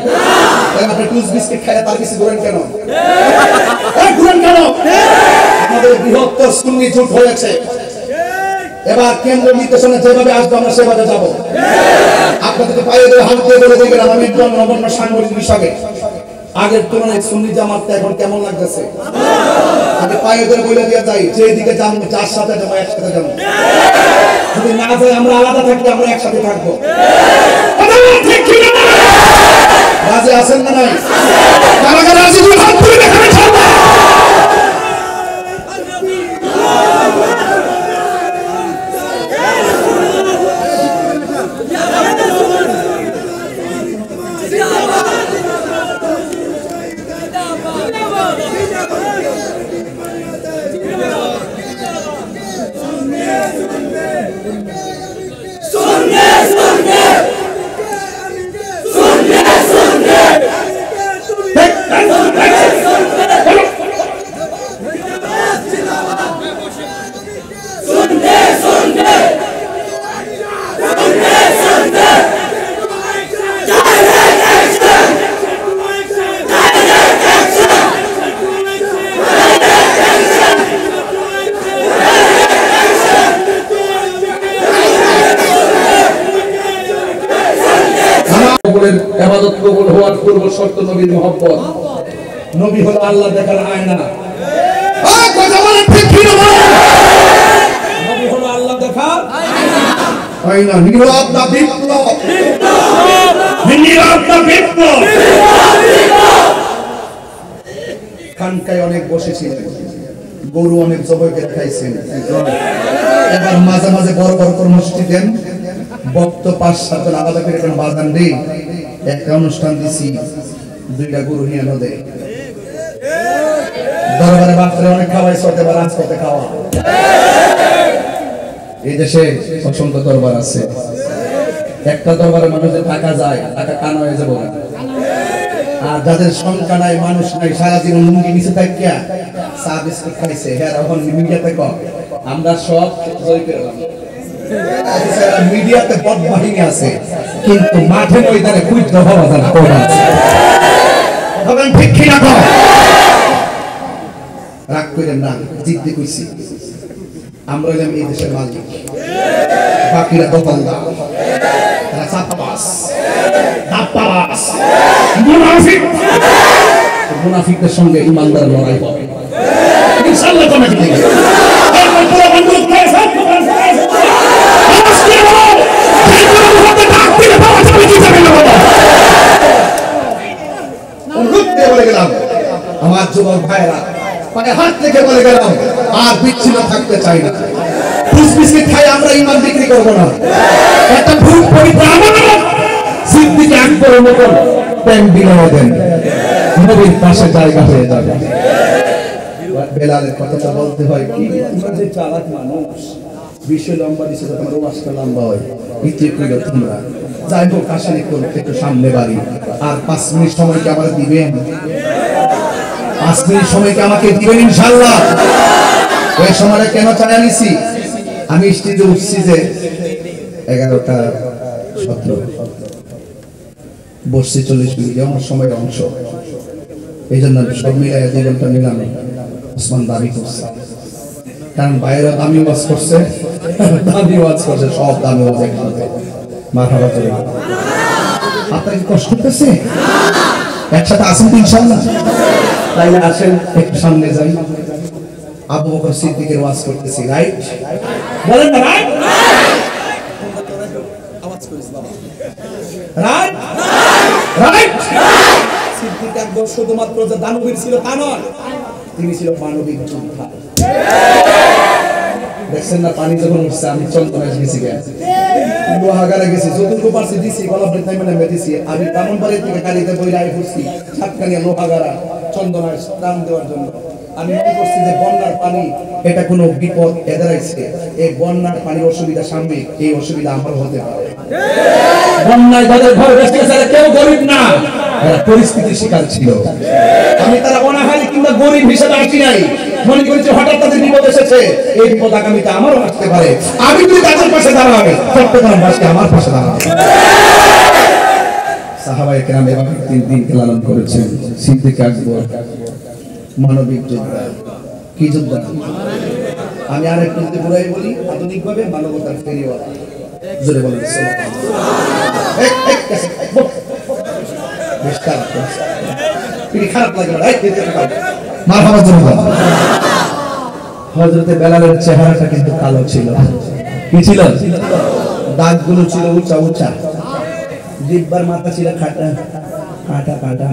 [SPEAKER 1] আপনি টুস বিস্কিট খায় তার কিছু করেন কেন? আমাদের বৃহত্তর সুন্নি জোট হয়েছে, এবার কেন্দ্র নির্দেশনা যেভাবে আসবে আমরা সেভাবে যাবো। আপনাদেরকে পায়ে ধরে হাত দিয়ে বলে দেখবেন আমি নগণ্য সাংগঠনিক হিসাবে আগের তুলনায় সুন্নি জামাতটা এখন কেমন লাগতেছে? আমি পায়ে ধরে বলে দিয়ে যাই যেদিকে যাবো যার সাথে যাবো একসাথে যাবো, যদি না যাই আমরা আলাদা থাকি আমরা একসাথে থাকবো। রাজি আছেন না নাই? কারা কারা রাজি দুই হাত তুলে দেখাবে ছাড়বো।
[SPEAKER 2] ইবাদত কবুল হওয়ার পূর্ব শর্ত নবীর মহব্বত।
[SPEAKER 1] নবী হলো আল্লাহ দেখার আয়না।
[SPEAKER 2] কথা বলেন ঠিক কি না? নবী হলো আল্লাহ দেখার
[SPEAKER 1] আয়না। নীরব না বিপ্লব,
[SPEAKER 2] নীরব না বিপ্লব।
[SPEAKER 1] খানকায় অনেক বসেছিলেন, গরু অনেক জবাই করে খাইছেন, এবার মাঝে মাঝে বড় বড় কর্মসূচি দেন, বক্ত 5-7 জন আলাদা করে কোনো বাজান নেই, একটা অনুষ্ঠান দিছি 2টা গরু নিয়ে নদে দরবারে বাচ্চারা অনেক খাওয়াইছে, এবার রাজপথে খাওয়া। এই দেশে অসংখ্য দরবার আছে, একটা দরবারে মানুষের টাকা যায়, টাকা কানা হয়ে যাবো। আর যাদের সংখ্যা নাই, মানুষ নাই, সারা জীবন লুঙ্গি নিচে থাকিয়া চা বিস্কুট খাইছে, হ্যাঁ এখন মিডিয়াতে কম আমরা সব জয় পেলাম। মিডিয়াতে বদ বাহিনী আছে, কিন্তু মাঠে ময়দানে কুইট হওয়া যায় না। কোন আছে তখন ঠিক কি না কর রাগ করেন না, জিদ্দি কইছি আমরা হইলাম এই দেশের মালিক, বাকিরা দখলদার, তারা চাপাবাস, দাপ্পাবাস, মুনাফিক। মুনাফিকদের সঙ্গে ইমানদার লড়াই হবে ইনশাআল্লাহ। কোন দিকে আর পুরো বন্দুক নিয়ে সব আমার যুবক ভাইরা পায়ে হাত থেকে বলে গেলাম আর বিচ্ছিন্ন থাকতে চাই না। বিস্কিট খাই আমরা ইমান বিক্রি করবো না। একটা ভূত পবিত্র আমানত সিদ্দিক আকবরের মতন প্রেম বিনয় দেন, নবীর পাশে জায়গা হয়ে যাবে। বেলালের কথাটা বলতে হয় কি, তোমরা যে চালাক মানুষ, বিষয় লম্বা দিচ্ছে তো তোমার ওয়াজটা লম্বা হয়, ইতি কইলো তোমরা যাই হোক আসানি করো একটু সামনে বাড়ি, আর 5 মিনিট সময় কি আমাকে দিবেন? 5 মিনিট সময় কি আমাকে দিবেন ইনশাআল্লাহ? ওই সময়টা কেন চাই আনিছি, আমি স্টেজে উঠছি যে 11:17 বসছি 40 মিনিট আমার সময়ের অংশ, এই জন্য সব মিলাই 2 ঘন্টা নিলাম। ওসমান দাবি করছে, কারণ বাইরে দামি ওয়াজ করছে, দামি ওয়াজ করছে, সব দামি ওয়াজ একসাথে। মারহাবা করে আপনার কি কষ্ট হচ্ছে? একসাথে আসেন তো ইনশাআল্লাহ? তাইলে আসেন একটু সামনে যাই। আবু বকর সিদ্দিকের ওয়াজ করতেছি, রাইট? বলেন না রাইট? আওয়াজ করিস বাবা, রাইট রাইট। সিদ্দিক একদম শুধুমাত্র যে দানবীর ছিল তা নয়, তিনি ছিল মানবিক যোদ্ধা। দেখছেন না পানি যখন উঠছে, আমি চন্দনায় গেছি, লোহাগাড়া গেছি, যতটুকু পারছি দিছি, গলা বৃদ্ধায় মানে দিছি। আমি ব্রাহ্মণবাড়ি থেকে গাড়িতে বই রায় ফুসছি সাতকানিয়া লোহাগাড়া চন্দনায় স্নান দেওয়ার জন্য। আমি মনে করছি যে বন্যার পানি এটা কোনো বিপদ এদারাইছে, এই বন্যার পানির অসুবিধা সাময়িক, এই অসুবিধা আমার হতে পারে। বন্যায় যাদের ঘর বেঁচে গেছে কেউ গরিব না, এরা পরিস্থিতির শিকার ছিল। আমি তারা অনাহারি কিংবা গরিব হিসেবে আসি নাই, মনে করি যে হঠাৎ তাদের বিপদ এসেছে, এই বিপদ আগামীতে আমারও আসতে পারে। আমি যদি তাদের পাশে দাঁড়াবে, চট্টগ্রামবাসী আমার পাশে দাঁড়াবে। সাহাবায়ে কেরাম এভাবে 3 দিনকে লালন করেছেন। সিদ্দিক আকবর মানবিক যোদ্ধা। কি যোদ্ধা? আমি আরেকটু যদি ঘুরাই বলি, আধুনিকভাবে মানবতার ফেরিওয়ালা। জোরে বলেন খারাপ লাগে মারহাবা।
[SPEAKER 2] হযরতে বেলালের চেহারাটা কিন্তু কালো ছিল। কি ছিল? দাগগুলো ছিল উঁচা উঁচা, জিহ্বার মাথা ছিল কাটা কাটা কাটা।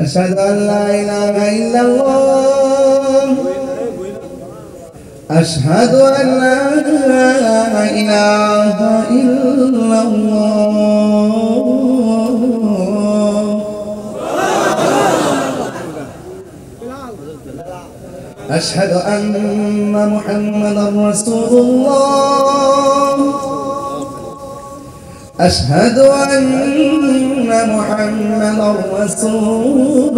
[SPEAKER 2] আশহাদু আল্লা ইলাহা ইল্লাল্লাহ, আশহাদু আল্লা ইলাহা ইল্লাল্লাহ, আশহাদু আন্না মুহাম্মাদার রাসূলুল্লাহ, আশহাদু আন্না মুহাম্মাদার রাসূলুল্লাহ।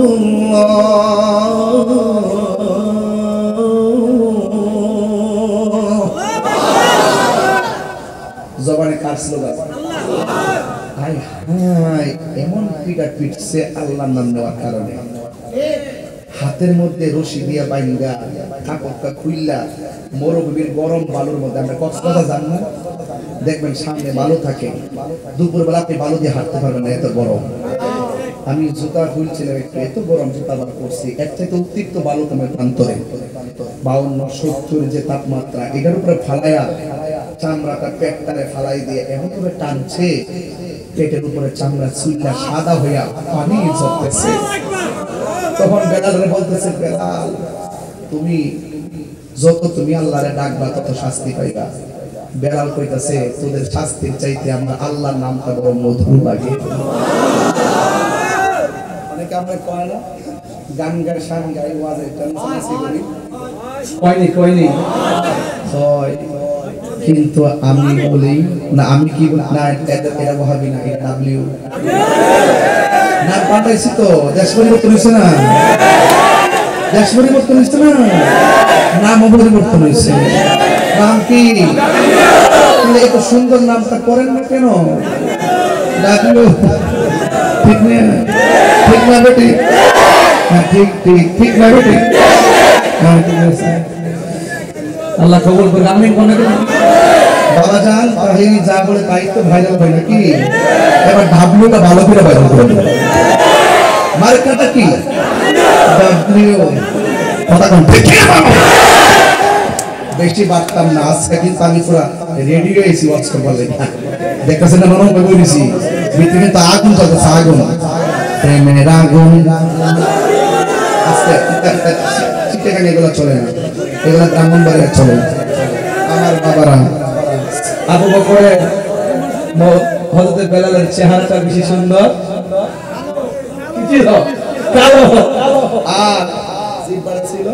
[SPEAKER 2] জবানে কার স্লোগান? হায় হায়, এমন পিটা পিটছে আল্লাহর নাম নেওয়ার কারণে। হাতের মধ্যে রশি দিয়া বাইন্দা কাপড়টা খুইল্লা মরুভূমির গরম বালুর মধ্যে, আমরা কক্সবাজার যান না, দেখবেন সামনে বালু থাকে, দুপুরবেলা আপনি বালু দিয়ে হাঁটতে পারবেন না, এত গরম। আমি জুতা খুলছিলাম একটু, এত গরম জুতা বার করছি, এর থেকে উত্তিক্ত বালু তোমার প্রান্তরে 52-70 যে তাপমাত্রা, এটার উপরে ফালাইয়া চামড়াটা পেটটারে ফালাই দিয়ে এমন করে টানছে, পেটের উপরে চামড়া চুইলা সাদা হইয়া পানি ঝরতেছে। তখন বেলালে বলতেছে, বেলাল তুমি যত তুমি আল্লাহরে ডাকবা তত শাস্তি পাইবা। বেলাল কইতাছে, তোদের শাস্তির চাইতে আমার আল্লাহর নামটা বড় মধুর লাগে। অনেকে আমরা কয় না, গান গায় শান গায় ওয়াজে টানছি করি, কয়নি কয়নি হয়, কিন্তু আমি বলি না, আমি কি না, এটা বহাবি না, এটা ডাব্লিউ না, পাঠাইছি তো, দেশ পরিবর্তন হয়েছে না, দেশ পরিবর্তন হয়েছে না, নাম পরিবর্তন হয়েছে। নাম কি? এত সুন্দর নামটা করেন না কেন? ডাব্লিউ ঠিক না? ঠিক না বেটি? ঠিক ঠিক ঠিক না বেটি? আল্লাহ কবুল করে, আমিন বলে দেন। বাবা জান তাহলে যা বলে তাই তো ভাইরাল হয় নাকি? এবার ডাব্লিউটা ভালো করে ভাইরাল করে দেন। মার্কাটা কি? ডাব্লিউ। কথা কোন ঠিক না? বেশি বাততাম না, আজকে কিন্তু আমি পুরো রেডি হয়েছি ওয়াচ করবার লাগি। দেখতেছেন না মনে হয় বলেছি, ভিতরে তো আগুন চলতেছে, আগুন, প্রেমের আগুন। আজকে চিটাগাং এগুলো চলে না, এগুলো ব্রাহ্মণবাড়িয়া চলে। আমার বাবারা, আবু বকরের হযরত বেলালের চেহারাটা বেশি সুন্দর, কি ছিল? কালো। আর জিহ্বাটা ছিল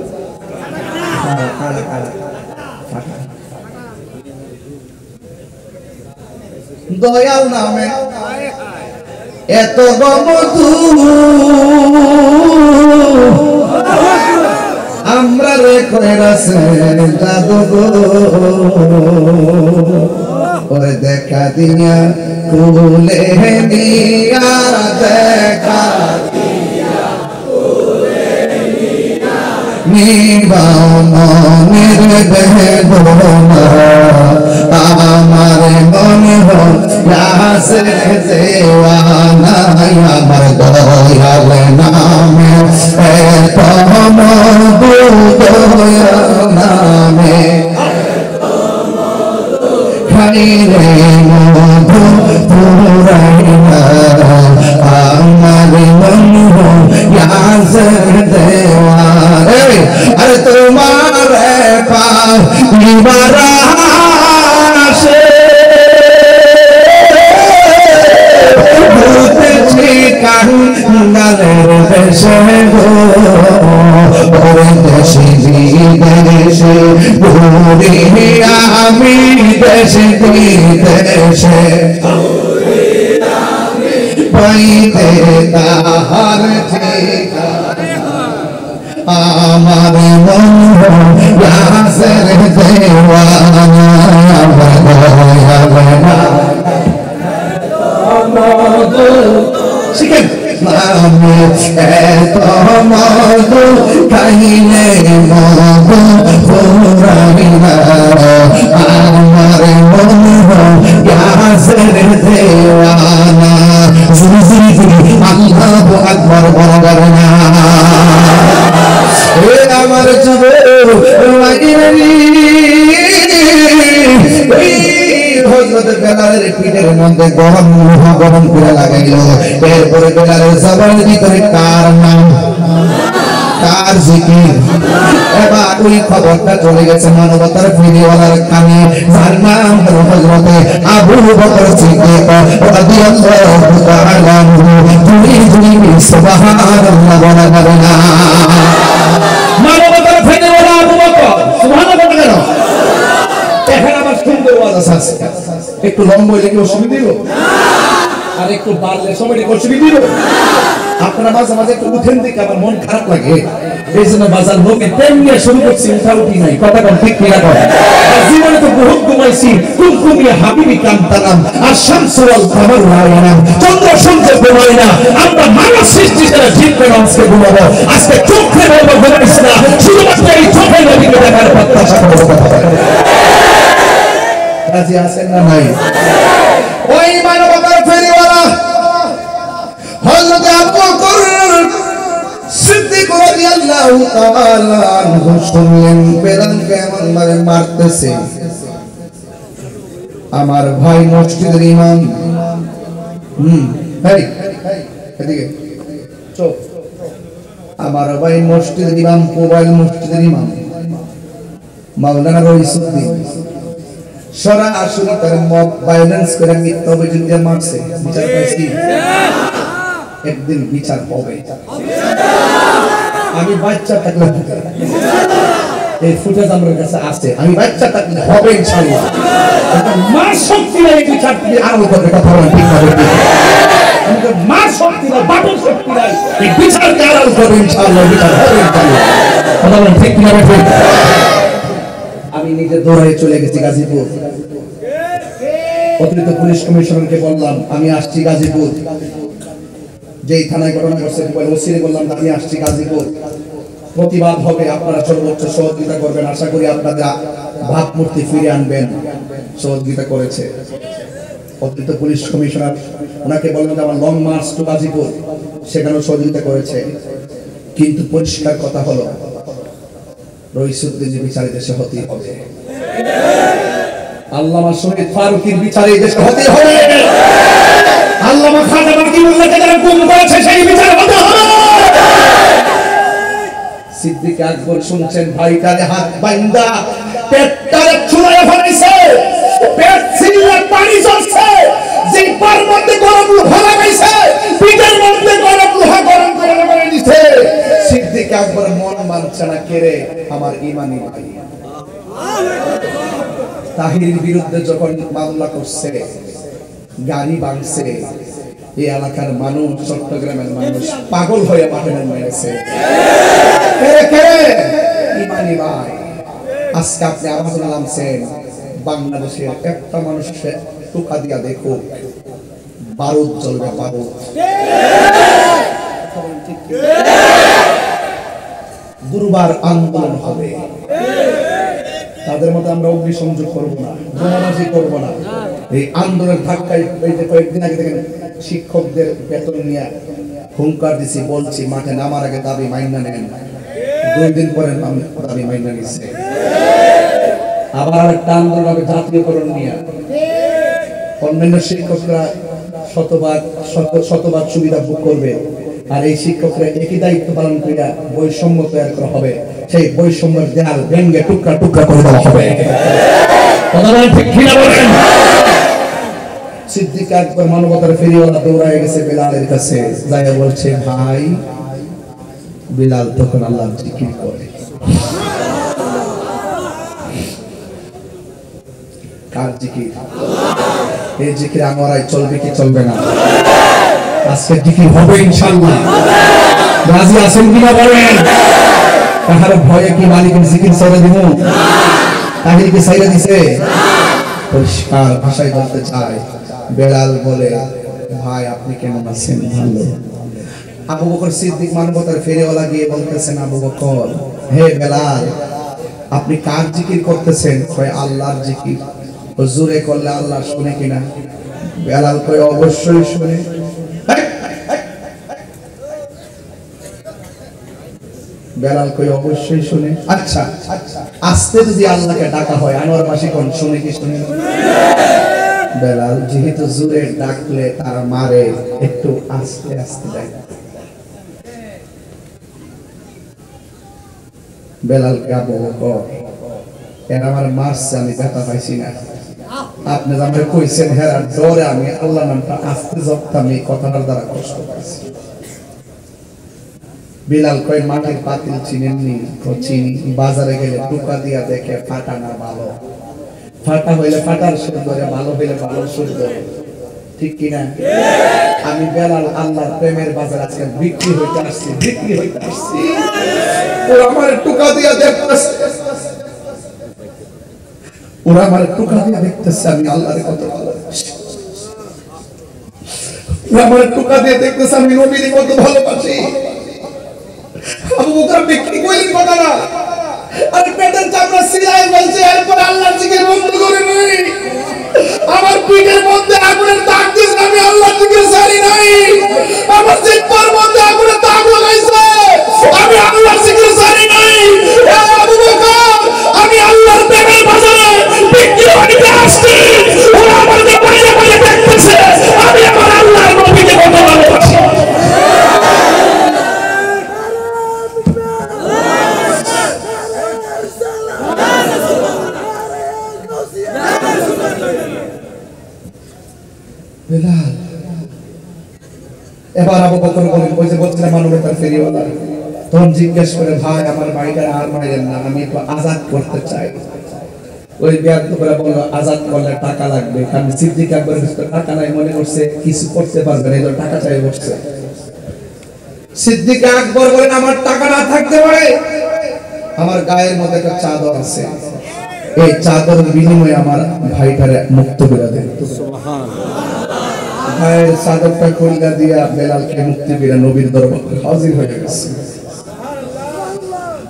[SPEAKER 2] কালো কালো। দয়াল নামে এত মধু আমরা রে কইরাছে জাদু গো, ওরে দেখা দিয়া কুলে দিয়া, দেখা দিয়া কুলে দিয়া, নিবাও মনের বেদনা, আমার মনে হইয়াছে দেওয়ানা, আমার দয়াল নামে এত মধু, দয়াল নামে খাইলে মধু পুরাইনা, আমার মনে হইয়াছে দেওয়ানা। আরে তোমার পাইবার আশে ঘুরতেছি কাঙ্গালের দেশে গো, ওরে দেশে বিদেশে ঘুরি আমি, দেশে বিদেশে পাইতে তাহার ঠিকানা, আমার মন হইয়াছে দেওয়ানা, শিখেন নামে এত মধু, খাইলে মধু ফুরাইনা, আমার মন হইয়াছে দেওয়ানা। আল্লাহু আকবার বলবেন না?
[SPEAKER 1] আমার যাব হযরত বেলালের পিঠের মধ্যে গরম লোহা গরম করে লাগাইলো এরপরে বেলালের জবানের ভিতরে কার নাম কার জিকির এবার ওই খবরটা চলে গেছে মানবতার ফিরিওয়ালার কানে যার নাম হলো হযরত আবু বকর সিদ্দিক রাদিয়াল্লাহু তাআলা আনহু তুমি সুবহানাল্লাহ বলা না মানবতার ফিরিওয়ালা আবু বকর সুবহানাল্লাহ কেন এখন আমার সুন্দর ওয়াজ আছে একটু লম্বা হইলে কি অসুবিধা দিব আর একটু বাড়লে সময় অসুবিধা দিব আপনারা মাঝে মাঝে একটু উঠেন দেখে আমার মন খারাপ লাগে এই জন্য বাজার লোকে প্রেম নিয়ে শুরু করছি উঠা উঠি নাই কথা কম ঠিক কিনা কর জীবনে তো বহুত ঘুমাইছি কুমকুমিয়ে হাবিবি কান্তানাম আর শামসুল কামার রায়ানাম চন্দ্র সূর্য ঘুমাই না আমরা মানব সৃষ্টি যারা ঠিক করে আজকে ঘুমাবো আজকে চোখে বলবো ঘুমাইস না শুধুমাত্র এই চোখে নদীকে দেখার প্রত্যাশা করবো কথা রাজি আছেন না নাই ওই মানবতার ফেরিওয়ালা হযরত আবু বকর সিদ্দিক রাদিয়াল্লাহু তাআলা আনহু শুনলেন বেলালকে এমন ভাবে মারতেছে আমার ভাই মসজিদের ইমাম এই এদিকে চুপ আমার ভাই মসজিদের ইমাম মোবাইল মসজিদের ইমাম মাওলানা রইসুদ্দিন সরাসরি তার মত ভায়োলেন্স করে মিথ্যা অভিযোগ দিয়ে মারছে বিচার পাইছি একদিন বিচার হবে আমি বাচ্চা থাকলে এই ফুটেজ আমার কাছে আছে আমি বাচ্চা থাকলে হবে ইনশাআল্লাহ মা শক্তি এই বিচার দিয়ে আরো করবে কথা বলেন ঠিক হবে আমাদের মা শক্তি না বাবা শক্তি নাই এই বিচার কে আরো করবে ইনশাআল্লাহ বিচার হবে ইনশাআল্লাহ কথা বলেন ঠিক কিনা ঠিক আমি নিজে দৌড়ে চলে গেছি গাজীপুর অতিরিক্ত পুলিশ কমিশনারকে বললাম আমি আসছি গাজীপুর যেই থানায় ঘটনা ঘটছে ওসিরে বললাম আমি আসছি গাজীপুর প্রতিবাদ হবে আপনারা সর্বোচ্চ সহযোগিতা করবেন আশা করি আপনারা ভাবমূর্তি ফিরে আনবেন সহযোগিতা করেছে অতিরিক্ত পুলিশ কমিশনার ওনাকে বললাম যে আমার লং মার্চ টু গাজীপুর সেখানেও সহযোগিতা করেছে কিন্তু পরিষ্কার কথা হলো রইসুদ্দিন বিচারে দেশে হতে হবে আল্লামা শহীদ ফারুকীর বিচারে দেশে হতে হবে আল্লামা খাজা বাকিউল্লাহকে যারা গুম করেছে সেই বিচার হতে হবে সিদ্দিক আকবর শুনছেন ভাইটারে হাত বাইন্দা পেটটারে ছুঁড়ে ফেলেছে পেট ছিঁড়ে পানি ঝরছে যে পার মধ্যে গরম লোহা লাগাইছে পিঠের মধ্যে গরম লোহা গরম করে দিছে সিদ্দিক আকবর মন মানছে না কেড়ে আমার ইমানি ভাই তাহিরের বিরুদ্ধে যখন মামলা করছে গাড়ি ভাঙছে এই এলাকার মানুষ চট্টগ্রামের মানুষ পাগল হয়ে মাঠে নেমেছে ইমানি ভাই আজকে আপনি আওয়াজ নামছেন বাংলাদেশের একটা মানুষকে টুকা দিয়া দেখো বারুদ জ্বলবে বারুদ দুর্বার আন্দোলন হবে তাদের মধ্যে আমরা অগ্নিসংযোগ করবো না বোমাবাজি করবো না এই আন্দোলনের ধাক্কায় এই যে কয়েকদিন আগে দেখেন শিক্ষকদের বেতন নিয়ে হুঙ্কার দিছি বলছি মাঠে নামার আগে দাবি মাইনা নেন 2 দিন পরে দাবি মাইনা নিচ্ছে আবার একটা আন্দোলন হবে জাতীয়করণ নিয়ে অন্যান্য শিক্ষকরা শতভাগ সুবিধা ভোগ করবে আর এই শিক্ষকরা একই দায়িত্ব পালন করিয়া বৈষম্য তৈরি করা হবে সেই বৈষম্যের দেয়াল ভেঙে টুকরা টুকরা করে দেওয়া হবে ঠিক কিনা বলেন সিদ্দিক আকবর মানবতার ফেরিওয়ালা দৌড়ায় গেছে বেলালের কাছে যাইয়া বলছে ভাই বেলাল তখন আল্লাহর জিকির করে কার জিকির এই জিকির আমারাই চলবে কি চলবে না আজকে জিকির হবে ইনশাআল্লাহ রাজি আছেন কিনা বলেন কাহার ভয়ে কি মালিকের জিকির ছেড়ে দিব তাহির কি ছেড়ে দিছে পরিষ্কার ভাষায় বলতে চায় বেলাল বলে ভাই আপনি কেমন আছেন ভালো আবু বকর সিদ্দিক মানবতার ফেরিওয়ালা গিয়ে বলতেছেন আবু বকর হে বেলাল আপনি কার জিকির করতেছেন কয় আল্লাহর জিকির হুজুরে করলে আল্লাহ শুনে কিনা বেলাল কয় অবশ্যই শুনে বেলাল কই অবশ্যই শুনে। আচ্ছা আস্তে যদি আল্লাহকে ডাকা হয় আনোয়ারবাসী কোন শুনে কি শুনে? বেলাল যেহেতু জোরে ডাকলে তারা মারে, একটু আস্তে আস্তে ডাকে। বেলালকে আবু বকর এরা আমার মারছে, আমি ব্যথা পাইছি না। আপনি আমাকে কইছেন হেরার ডরে আমি আল্লাহ নামটা আস্তে জপতাম, এই কথাটার দ্বারা কষ্ট পাইছি। বিলাল কয় মাটির পাতিল চিনেননি? চিনি। বাজারে গেলে টুকা দিয়া দেখে ফাটা না ভালো, ফাটা হইলে ফাটার সুর ধরে, ভালো হইলে ভালো সুর ধরে, ঠিক কিনা? আমি বেলাল আল্লাহর প্রেমের বাজার আজকে বিক্রি হইতে আসছি, বিক্রি হইতে আসছি। ওরা আমার টুকা দিয়া দেখতেছে, ওরা আমার টুকা দিয়া দেখতেছে আমি আল্লাহরে কত ভালোবাসি। ওরা আমার টুকা দিয়ে দেখতেছে আমি নবীকে কত ভালোবাসি। আবু বকর বিক্রি কইলেন কথা না, আর পেটের চামড়া সিলাই বলছে, এরপর আল্লাহর জিকির বন্ধ করে নাই। আমার পিঠের মধ্যে আগুনের দাগ দিয়েছে, আমি আল্লাহর জিকির ছাড়ি নাই। আমার জিহ্বার মধ্যে আগুনের দাগ লাগাইছে, আমি আল্লাহর জিকির ছাড়ি নাই। এ আবু বকর, আমি আল্লাহর প্রেমের বাজারে বিক্রি হইতে আসছি। ওরা আমাকে বাইরে বাইরে দেখতেছে আমি আমার আল্লাহর নবীকে কত ভালোবাসি। বেলাল এবার আবু বকর বলেন, ওই যে বলছিলাম মানবতার ফেরিওয়ালা, তখন জিজ্ঞেস করে ভাই আমার বাড়িটা আর মাইলেন না, আমি একটু আজাদ করতে চাই। ওই বেয়াদবরা বলল আজাদ করলে টাকা লাগবে, কারণ সিদ্দিক আকবরের ভিতরে টাকা নাই, মনে করছে কিছু করতে পারবে না, এই টাকা চাই বসছে। সিদ্দিক আকবর বলেন আমার টাকা না থাকতে পারে, আমার গায়ের মধ্যে একটা চাদর আছে, এই চাদরের বিনিময়ে আমার ভাইটারে মুক্ত করে দেন। ভাইয়ের চাদরটা খুলগা দিয়া বেলালকে মুক্তি করে নবীর দরবারে হাজির হয়ে গেছে।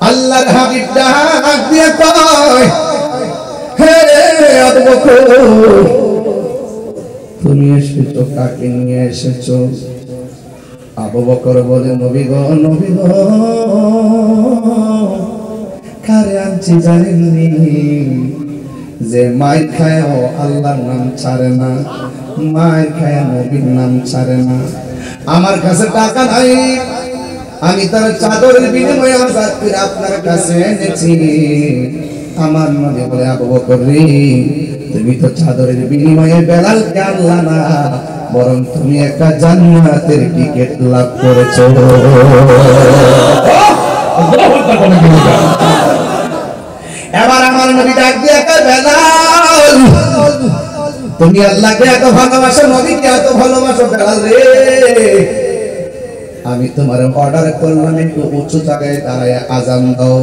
[SPEAKER 1] আল্লাহর হাবিব ডাক দিয়া কয়, হে আবু বকর, তুমি এসেছো, কাকে নিয়ে এসেছো? আবু বকর বলে, নবী গো, নবী গো, কারে আনছি জানেননি? যে মাই খায় আল্লাহর নাম ছাড়ে না, মায়ের খায় নবীর নাম ছাড়ে না। আমার কাছে টাকা নাই, আমি তার চাদরের বিনিময়ে আজাদ করে আপনার কাছে এনেছি। আমার নবী বলে, আবু বকর রে, তুমি তো চাদরের বিনিময়ে বেলালকে আনলা না, বরং তুমি একটা জান্নাতের টিকিট লাভ করেছো। এবার আমার নবী ডাক দিয়ে কয়, বেলাল তুমি আল্লাহকে এত ভালোবাসো, নবীকে এত ভালোবাসো, বেলাল রে আমি তোমার অর্ডার করলাম একটু উঁচু জায়গায় দাঁড়ায় আজান দাও।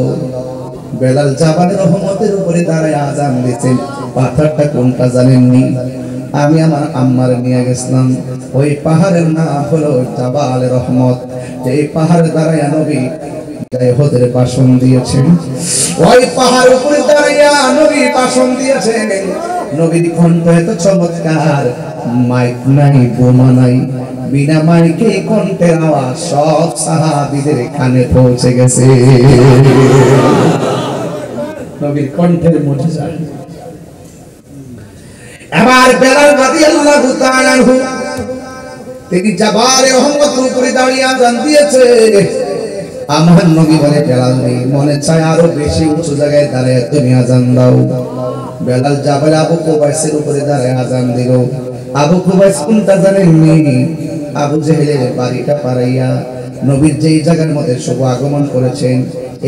[SPEAKER 1] বেলাল জাবালের রহমতের উপরে দাঁড়ায় আজান দিয়েছেন। পাথরটা কোনটা জানেননি? আমি আমার আম্মার নিয়ে গেছিলাম, ওই পাহাড়ের নাম হলো জাবালে রহমত। এই পাহাড়ে দাঁড়ায় নবী ওদের ভাষণ দিয়েছেন, ওই পাহাড় উপরে দাঁড়াইয়া নবী ভাষণ দিয়েছেন। নবীর কণ্ঠ এত চমৎকার, মাইক নাই, বোমা নাই, বিনা মাইকে কণ্ঠের আওয়াজ সব সাহাবীদের কানে পৌঁছে গেছে। নবীর কণ্ঠের মুজিজা। এবার বেলাল রাদিয়াল্লাহু তাআলা আনহু তিনি জাবালে রহমতের উপরে দাঁড়িয়ে আযান দিয়েছে। আমার নবী বলে, বেলাল রে, মনে চায় আরো বেশি উঁচু জায়গায় দাঁড়িয়ে তুমি আযান দাও। বেলাল জাবালে আবু কুবাইসের উপরে দাঁড়িয়ে আযান দিল। আবু কুবাইস কোনটা জানেননি? আবু জেহেলের বাড়িটা পারাইয়া নবীর যেই জায়গার মধ্যে শুভ আগমন করেছেন,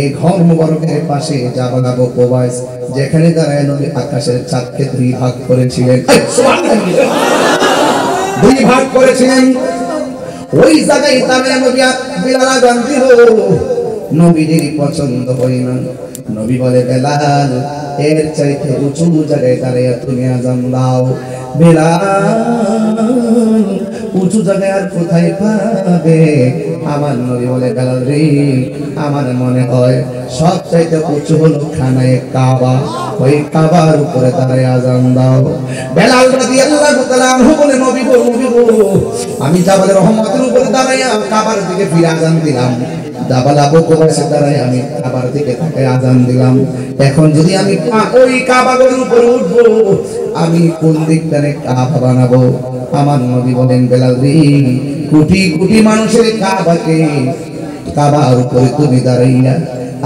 [SPEAKER 1] এই ঘর মুবারকের পাশে জাবাল আবু কুবাইস, যেখানে দাঁড়ায় নবী আকাশের চাঁদকে দুই ভাগ করেছিলেন, দুই ভাগ করেছিলেন, ওই জায়গায় দাঁড়ায় নবী বেলাল আযান দিল। নবীজির পছন্দ হয় না। নবী বলে, বেলাল এর চাইতে উঁচু জায়গায় দাঁড়িয়ে তুমি আযান দাও। বেলাল উঁচু জায়গায় আর কোথায় পাবে? আমার নবী বলে, বেলাল রে, আমার মনে হয় সব চাইতে উঁচু হলো খানায়ে কাবা, ওই কাবার উপরে দাঁড়ায় আযান দাও। বেলাল রাদিয়াল্লাহু তাআলা আনহু বলে, নবী গো, নবী গো, আমি জাবালে রহমতের উপরে দাঁড়াইয়া কাবার দিকে ফিরে আযান দিলাম।
[SPEAKER 2] জাবাল আবু কুবাইসে দাঁড়ায় আমি কাবার দিকে তাকায় আজান দিলাম। এখন যদি আমি ওই কাবার উপরে উঠবো, আমি কোন দিকটারে কাবা বানাবো? আমার নবী বলেন, বেলাল রে, কোটি কোটি মানুষের কাবাকে কাবার উপরে তুমি দাঁড়াইয়া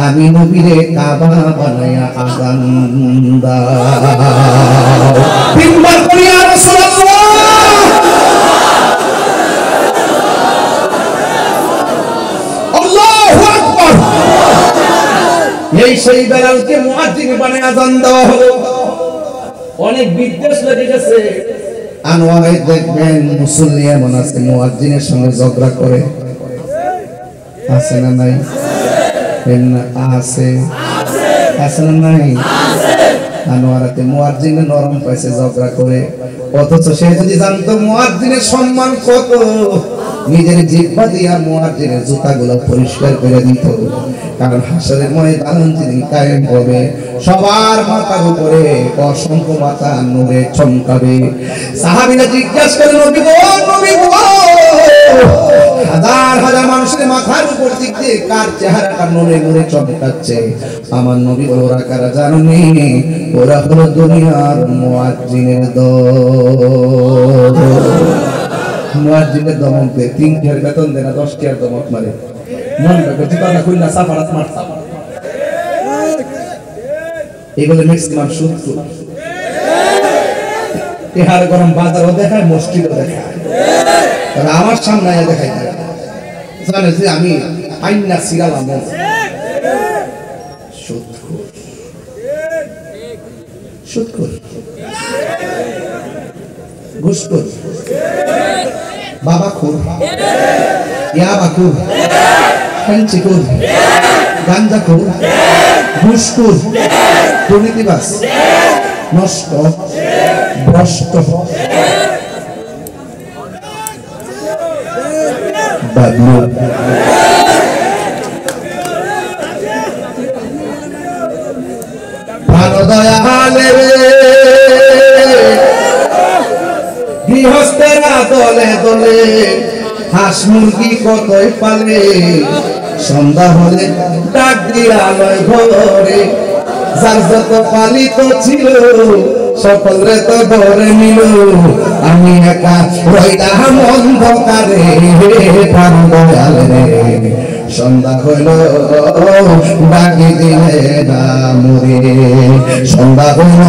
[SPEAKER 2] আমি নবীরে কাবা বানায়া আজান দাও। তিনবার করি ইয়া রাসূলুল্লাহ। আল্লাহু আকবার। এই সেই বেলালকে মুয়াজ্জিন বানায় আজান দেওয়া হলো। অনেক বিদ্বেষ লেগে গেছে। আনোয়ারে দেখবেন মুসল্লি এমন আছে মুয়াজ্জিনের সঙ্গে ঝগড়া করে, আছে না নাই? আছে আছে না নাই? আনোয়ারাতে মুয়াজ্জিনে নরম পাইছে ঝগড়া করে, অথচ সে যদি জানতো মুয়াজ্জিনের সম্মান কত, নিজের জিহ্বা দিয়া মুয়াজ্জিনের জুতাগুলো পরিষ্কার করে দিত। কারণ হাসরের ময়দান যিনি কায়েম হবে, সবার মাথার উপরে অসংখ্য মাথা নূরে চমকাবে। সাহাবীরা জিজ্ঞাসা করে, নবী গো, নবী গো, হাজার হাজার মানুষের মাথার উপর দিক দিয়ে কার চেহারাটা নূরে নূরে চমকাচ্ছে? আমার নবী বলে, ওরা কারা জানেননি? ওরা হলো দুনিয়ার মুয়াজ্জিনের দল। মুয়াজ্জিনের দমককে 3 টাকার বেতন দেয় না, 10 টাকার দমক মারে। মনে রাখো, ঠিকানা খুলনা সাফারাত মারতা, এগুলো ম্যাক্সিমাম সূত্র। তেহার গরম বাজারও দেখায়, মসজিদও দেখায়, আমার সামনে দেখাই জানে যে আমি আইনা সিরালাম। সুদখোর, ঘুষখোর, বাবাখোর, ইয়াবাখোর, ফেন্সিখোর, গাঞ্জাখোর, ঘুষখোর, দুর্নীতিবাজ, নষ্ট, ভ্রষ্ট, গৃহস্থেরা দলে দলে হাঁস মুরগি কতই পালে, সন্ধ্যা হলে ডাক দিয়া লয় ঘরে, যার যত পালিত ছিল সকলে তো ঘরে নিল, আমি একা রইলাম অন্ধকারে। প্রাণ দয়াল রে, সন্ধ্যা হইল ডাকি দিলে না মরে, সন্ধ্যা হইল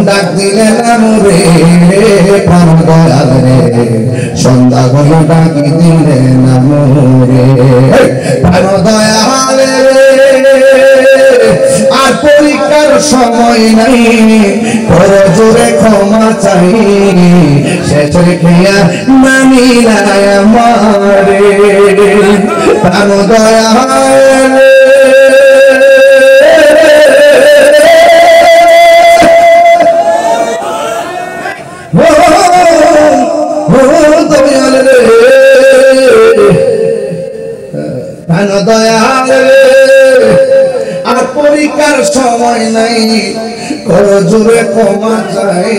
[SPEAKER 2] ডাক দিলে না মরে। প্রাণ দয়াল রে, সন্ধ্যা হইল ডাকি দিলে না মরে। প্রাণ দয়াল রে, আর পরীক্ষার সময় নাই, বড় জোরে ক্ষমা চাই, শেষের ক্রিয়া মানি না আমারে। প্রাণ দয়াল দয়াল রে, প্রাণ দয়াল রে, আর পরীক্ষার সময় নাই, বড় জোরে ক্ষমা চাই।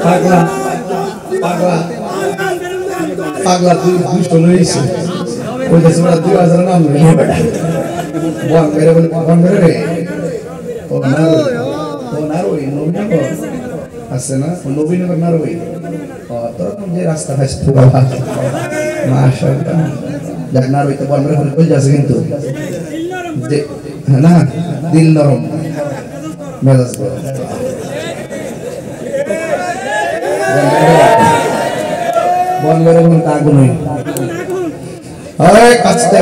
[SPEAKER 2] পাগলা পাগলা পাগলা, তুই দুষ্ট লইছিস, কইতেছিস না 2000 নাম রে বল মেরে, বলে বল মেরে রে। ও না ওই নবীনগর আছে না, নবীনগর না ওই তোর যে রাস্তা হাসতে বাবা, মাশাআল্লাহ। যাক না ওইতে বল মেরে হলে কই যাচ্ছে কিন্তু না, দিল নরম, মেজাজ বল মেরে কোন কাগু নই। আরে কাছতে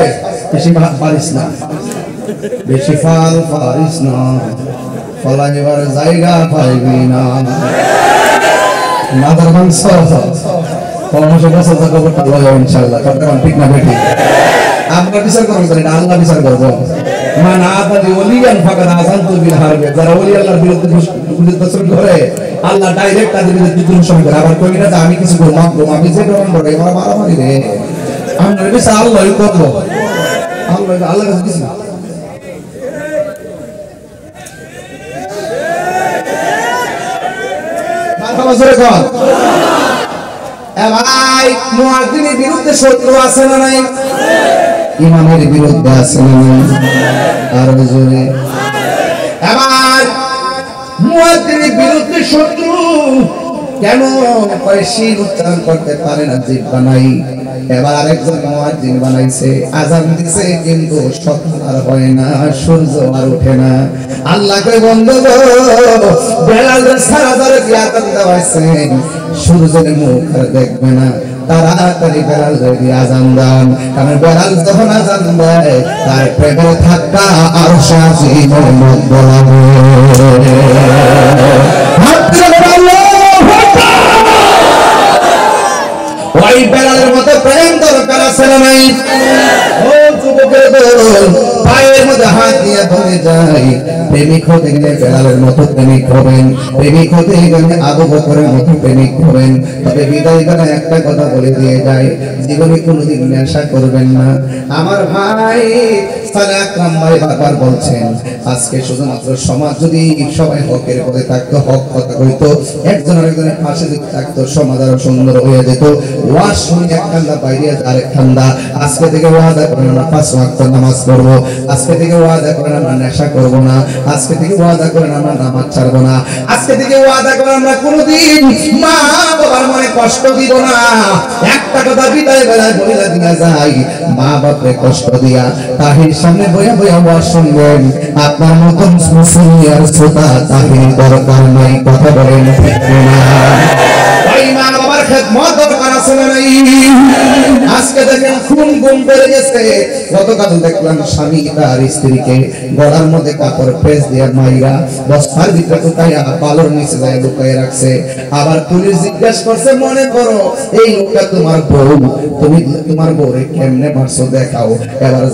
[SPEAKER 2] বেশি পারিস না, বেশি ফাল পারিস না, ফলাইবার জায়গা পাইবি না। নাদার মাংস পরামর্শ বছর খবরটা লয় ইনশাআল্লাহ। ঠিক না বেটি? আমরা বিচার করবো না, আল্লাহ বিচার করবো। মান আতাদি ওলিয়ান ফাকাদ আযানতু বিল হারব, যারা ওলি আল্লাহর বিরুদ্ধে করে আল্লাহ ডাইরেক্ট তাদের বিরুদ্ধে বিদ্রোহ শুরু করে। আবার কই না যে আমি কিছু করব, আমি যে করব বড় এবার মারামারি রে, আমরা বিচার আল্লাহই করব। আল্লাহ কাছে কিছু না।
[SPEAKER 1] মারহাবা জোরে কর। এ ভাই মুয়াজ্জিনের বিরুদ্ধে শত্রু আছে না নাই? ইমামের বিরুদ্ধে আছে না নাই? আর জোরে। এবার মুয়াজ্জিনের বিরুদ্ধে শত্রু কেন? শির উচ্চারণ করতে পারে না, জিহ্বা নাই। এবার আরেকজন মুয়াজ্জিন বানাইছে, আযান দিছে, কিন্তু সকাল আর হয় না, সূর্য আর ওঠে না। আল্লাহ কয় বন্ধু গো, বেলালের সারা ধরে কি আযান দেওয়াইছে, সূর্যের মুখ আর দেখবে না, তাড়াতাড়ি বেলাল যদি আযান দেন, কারণ বেলাল যখন আযান দেয় তার প্রেমের ধাক্কা আরশ আজিমের মধ্যে লাগে। ওই বেলালের মতো প্রেম দরকার আছে না নাই? ও যুবকের দল, পায়ের মধ্যে হাত দিয়ে ধরে যাই, প্রেমিক হতে গেলে বেলালের মতো প্রেমিক হবেন, প্রেমিক হতে গেলে আবু বকরের মতো প্রেমিক হবেন। তবে বিদায় বেলা একটা কথা বলে দিয়ে যায়, জীবনে কোনোদিন নেশা করবেন না। আমার ভাই সালেহ আকরাম ভাই বারবার বলছেন, আজকে শুধুমাত্র সমাজ যদি সবাই হকের পথে থাকতো, হক কথা কইতো, একজন আরেকজনের পাশে যদি থাকতো, সমাজ আরো সুন্দর হয়ে যেত। ওয়াজ শুনে এক ঠান্ডা বাইরে আরেক ঠান্ডা। আজকে থেকে ওয়াদা করেন আমরা 5 ওয়াক্ত নামাজ পড়বো, আজকে থেকে ওয়াদা করেন আমরা নেশা করব না, আজকে থেকে ওয়াদা করেন আমরা নামাজ ছাড়বো না, আজকে থেকে ওয়াদা করেন আমরা কোনোদিন মা বাবার মনে কষ্ট দিব না। একটা কথা বিদায় বেলায় বলিলা দিয়া যাই, মা বাপরে কষ্ট দিয়া তাহির সামনে বইয়া বইয়া ওয়াজ শুনবেন, আপনার মতন মুসলিম আর শ্রোতা তাহির দরকার নাই। কথা বলেন ঠিক না? ওই মা বাবার খেদমত দরকার আছে না নাই? আজকে দেখেন খুন গুম বেড়ে গেছে। গতকাল দেখলাম স্বামী তার স্ত্রীকে গলার মধ্যে কাপড় প্রেস দিয়ে মাইরা বস্তার ভিতরে ঢুকাইয়া পালর নিচে যায় লুকাইয়া রাখছে। আবার পুলিশ জিজ্ঞাসা করছে, মনে করো এই লোকটা তোমার বউ, তুমি তোমার বউরে কেমনে মারছো দেখাও। এবার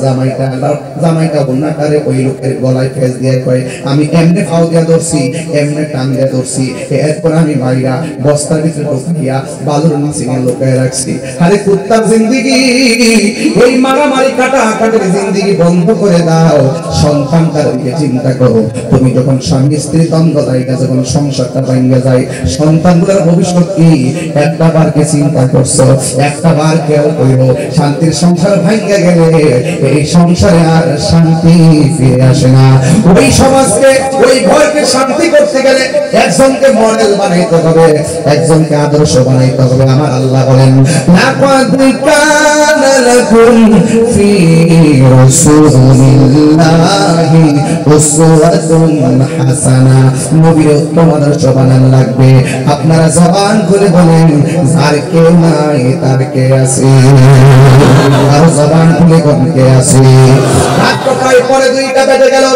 [SPEAKER 1] জামাইটা ওনাটারে ওই লোকের গলায় প্রেস দিয়ে কয়, আমি এমনে খাও দিয়া ধরছি, এমনে টান দিয়া ধরছি, এরপর আমি মাইরা বস্তার ভিতরে ঢুকাইয়া বালুর নিচে লুকাইয়া রাখছি। আরে কুত্তার জিন্দেগি, এই মারামারি কাটাকাটির জিন্দেগি বন্ধ করে দাও। সন্তানটার দিকে চিন্তা করো। তুমি যখন স্বামী স্ত্রী দ্বন্দ্ব জায়গা, যখন সংসারটা ভাঙে যায়, সন্তানগুলোর ভবিষ্যৎ কি একটা বারকে চিন্তা করছো? একটা বার কেউ কইল শান্তির সংসার ভাঙে গেলে এই সংসারে আর শান্তি ফিরে আসে না। ওই সমাজকে, ওই ঘরকে শান্তি করতে গেলে একজনকে মডেল বানাইতে হবে, একজনকে আদর্শ বানাইতে হবে। আমার আল্লাহ বলেন, লাকাদ কানা লাকুম ফি রাসূলিল্লাহি উসওয়াতুন হাসানা। নবীর উত্তম আদর্শ বানানো লাগবে। আপনারা জবান খুলে বলেন, যার কেউ নাই তার কে আছে? আর জবান খুলে কোন কে আছে? রাত প্রায় পরে 2টা বেজে গেল,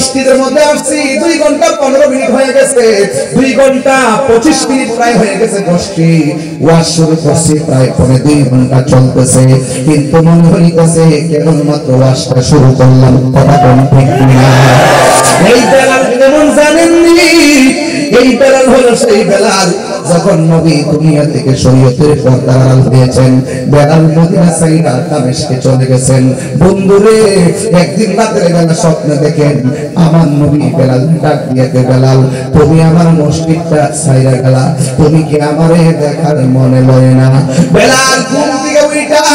[SPEAKER 1] স্ত্রীদের মধ্যে আসছি 2 ঘন্টা 15 মিনিট হয়ে গেছে, 2 ঘন্টা 25 মিনিট প্রায় হয়ে গেছে। বসছি, ওয়াজ শুরু করছি, প্রায় পরে 2 ঘন্টা চলতেছে, কিন্তু মনে হইতেছে কেবলমাত্র ওয়াজটা শুরু করলাম। কথা কোন ঠিক না? এই বেলাল কেমন জানেননি? এই বেলাল হলো সেই বেলাল যখন নবী দুনিয়া থেকে শরীয়তের পর্দা আড়াল দিয়েছেন, বেলাল মদিনা সাইরা দামেস্কে চলে গেছেন। বন্ধুরে, একদিন রাতের বেলা স্বপ্নে দেখেন আমার নবী বেলাল ডাক দিয়েছে, বেলাল তুমি আমার মসজিদটা সাইরা গেলা, তুমি কি আমারে দেখার মনে লয় না? বেলাল ঘুম থেকে উঠা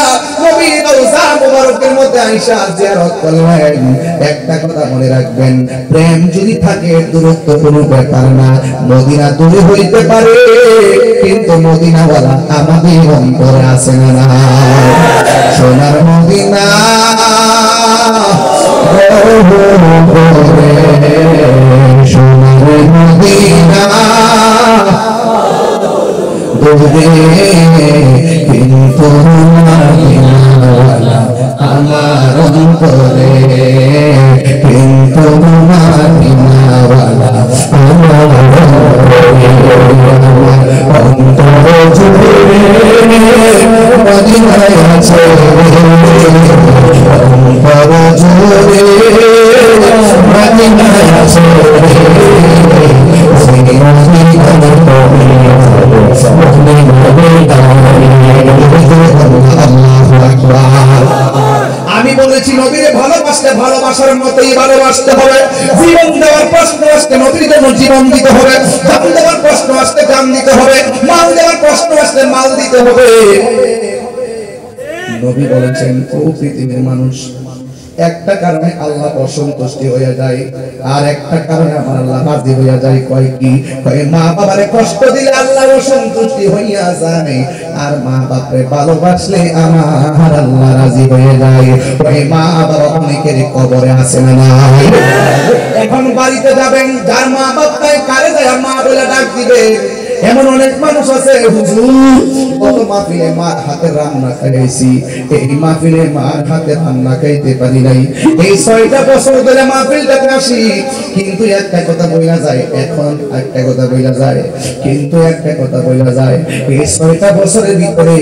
[SPEAKER 1] নবীর রওজা মুবারকের মধ্যে আয়েশা জিয়ারত করলেন। একটা কথা মনে রাখবেন, প্রেম যদি থাকে দূরত্ব কোনো ব্যাপার না। মদিনা দূরে হইতে পারে, কিন্তু মদিনাওয়ালা আমাদের অন্তরে আছে না? সোনার মদিনা সোনার মদিনা দূরে, কিন্তু মদিনাওয়ালা আমার অন্তরে, কিন্তু মদিনাওয়ালা আমার অন্তর জুড়ে মদিনায় আছে, অন্তর জুড়ে মদিনায় আছে। আমি বলেছি নবীরে ভালোবাসলে ভালোবাসা
[SPEAKER 2] ভালোবাসার মতোই ভালোবাসতে হবে। জীবন দেওয়ার প্রশ্ন আসতে নবীর জন্য জীবন দিতে হবে, জান দেওয়ার প্রশ্ন আসতে জান দিতে হবে, মাল দেওয়ার প্রশ্ন আসতে মাল দিতে হবে। নবী বলেছেন, ও পৃথিবীর মানুষ, একটা কারণে আল্লাহ অসন্তুষ্টি হয়ে যায়, আর একটা কারণে আমার আল্লাহ রাজি হয়ে যায়। কয় কি? কয় মা বাবারে কষ্ট দিলে আল্লাহ অসন্তুষ্টি হইয়া যায়, আর মা বাপরে ভালোবাসলে আমার আল্লাহ রাজি হয়ে যায়। কয় মা বাবা অনেকের কবরে আছে না নাই? এখন বাড়িতে যাবেন, যার মা বাপ নাই, কারে যায় মা বলে ডাক দিবে। এমন অনেক মানুষ আছে, হুজুর কত মাহফিলে মার হাতে রান্না খাইছি, এই মাহফিলে মার হাতে রান্না খাইতে পারি নাই, এই 6টা বছর ধরে মাহফিলটাতে আসি, কিন্তু একটা কথা বইলা যায়, এখন একটা কথা বইলা যায়, কিন্তু একটা কথা বইলা যায়, এই 6টা বছরের ভিতরে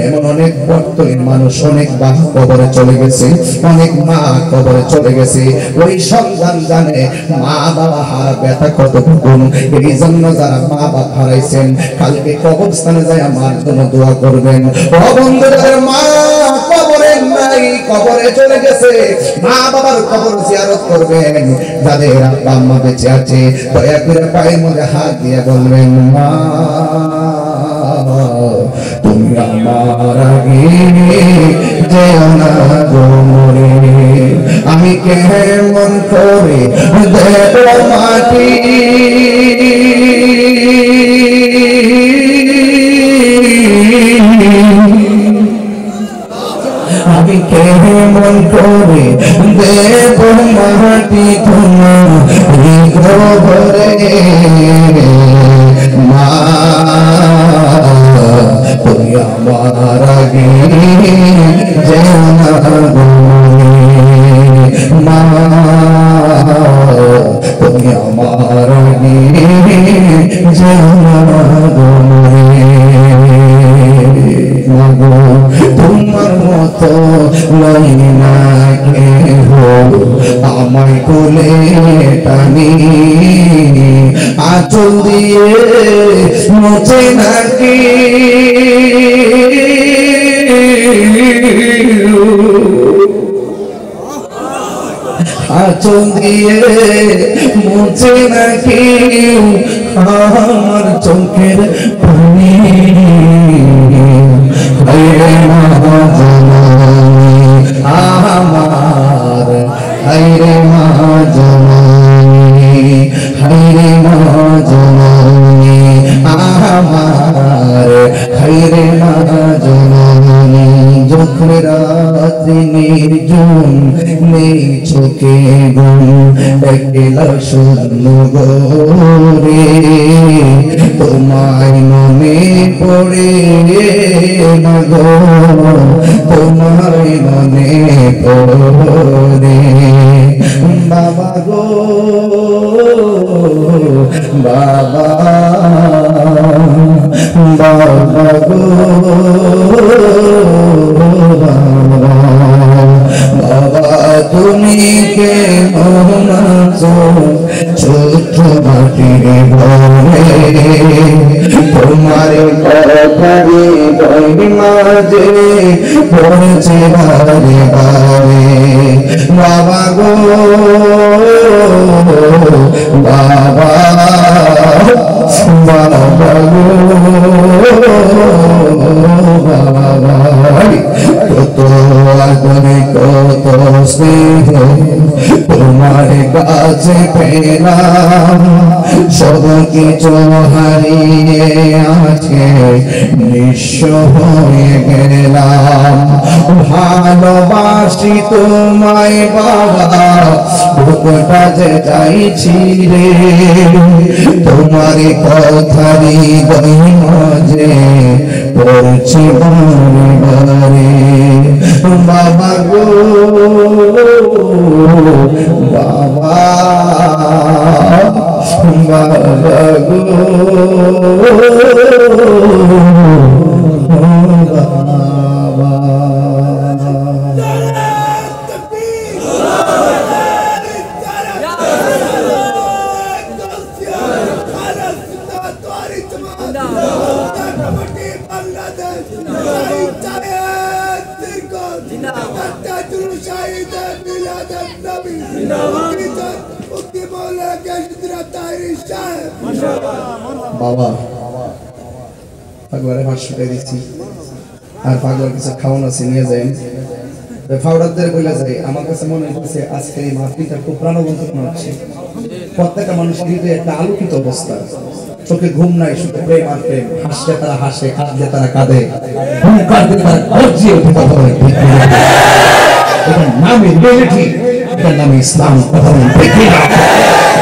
[SPEAKER 2] এমন অনেক বর্তমান মানুষ, অনেক বাপ কবরে চলে গেছে, অনেক মা কবরে চলে গেছে। ওই সন্তান জানে মা বাবা হারা ব্যথা কতটুকু। এই জন্য যারা মা বাবা হারাইছেন, কালকে কবরস্থানে যায় আমার জন্য দোয়া করবেন। ও বন্ধু, যাদের মা কবরে নাই, কবরে চলে গেছে, মা বাবার কবর জিয়ারত করবেন। যাদের আব্বা আম্মা বেঁচে আছে, দয়া করে পায়ের মধ্যে হাত দিয়ে বলবেন, মা তুমি আমার আগে যেও না গো মরে, আমি কেমন করে দেব মাটি, আমি কেমন করে দেব মাটি তোমার ঘরে, মা তুমি আমার আগে যেও না গো মা, তুমি আমার আগে যেও না গো মাগো, তোমার মতো লই না কেহ আমায় কোলে টানি, আঁচল দিয়ে মুছে নাকি আঁচল দিয়ে মুছে নাকি আমার চোখের পানি। আমার হায়রে মা জননী, হায়রে মা জননী, আমার হায়রে মা জননী। যখন রাত্রি নির্জন, নেই চোখে ঘুম, একলা শূন্য ঘরে, তোমায় মনে পড়ে না গো, তোমায় মনে পড়ে বাবা গো, বাবা বাবা গো, বাবা তুমি কে মহাছো, ছোট মাটির ঘরে, তোমার কথারি বই মাঝে পড়ছে বারে বারে, বাবা গো বাবা, বাবা গো বাবা, কত আদরে কত স্নেহ তোমার কাছে পেলাম, সব কিছু হারিয়ে আছে নিঃস্ব হয়ে গেলাম। ভালোবাসি তোমায় বাবা, বুকটা যে চাইছি রে, তোমার কথারি বই মাঝে পড়ছি বারে বারে, বাবা গো বাবা, বাবা গো বাবা।
[SPEAKER 3] شهيد ميلاد النبي
[SPEAKER 2] বাবা পাগলারে ভাত শুকাই দিচ্ছি আর পাগলার কিছু খাওয়ান আছে নিয়ে যাই ফাউডারদের বলে যায় আমার কাছে মনে হচ্ছে আজকে এই মাহফিলটা খুব প্রাণবন্ত মনে হচ্ছে প্রত্যেকটা মানুষের হৃদয়ে একটা আলোকিত অবস্থা চোখে ঘুম নাই শুধু প্রেম আর প্রেম হাসলে তারা হাসে কাঁদলে তারা কাঁদে হুঙ্কার দিলে তারা গর্জিয়ে ওঠে কথা বলে এটার নামে রিয়েলিটি এটার নামে ইসলাম কথা বলে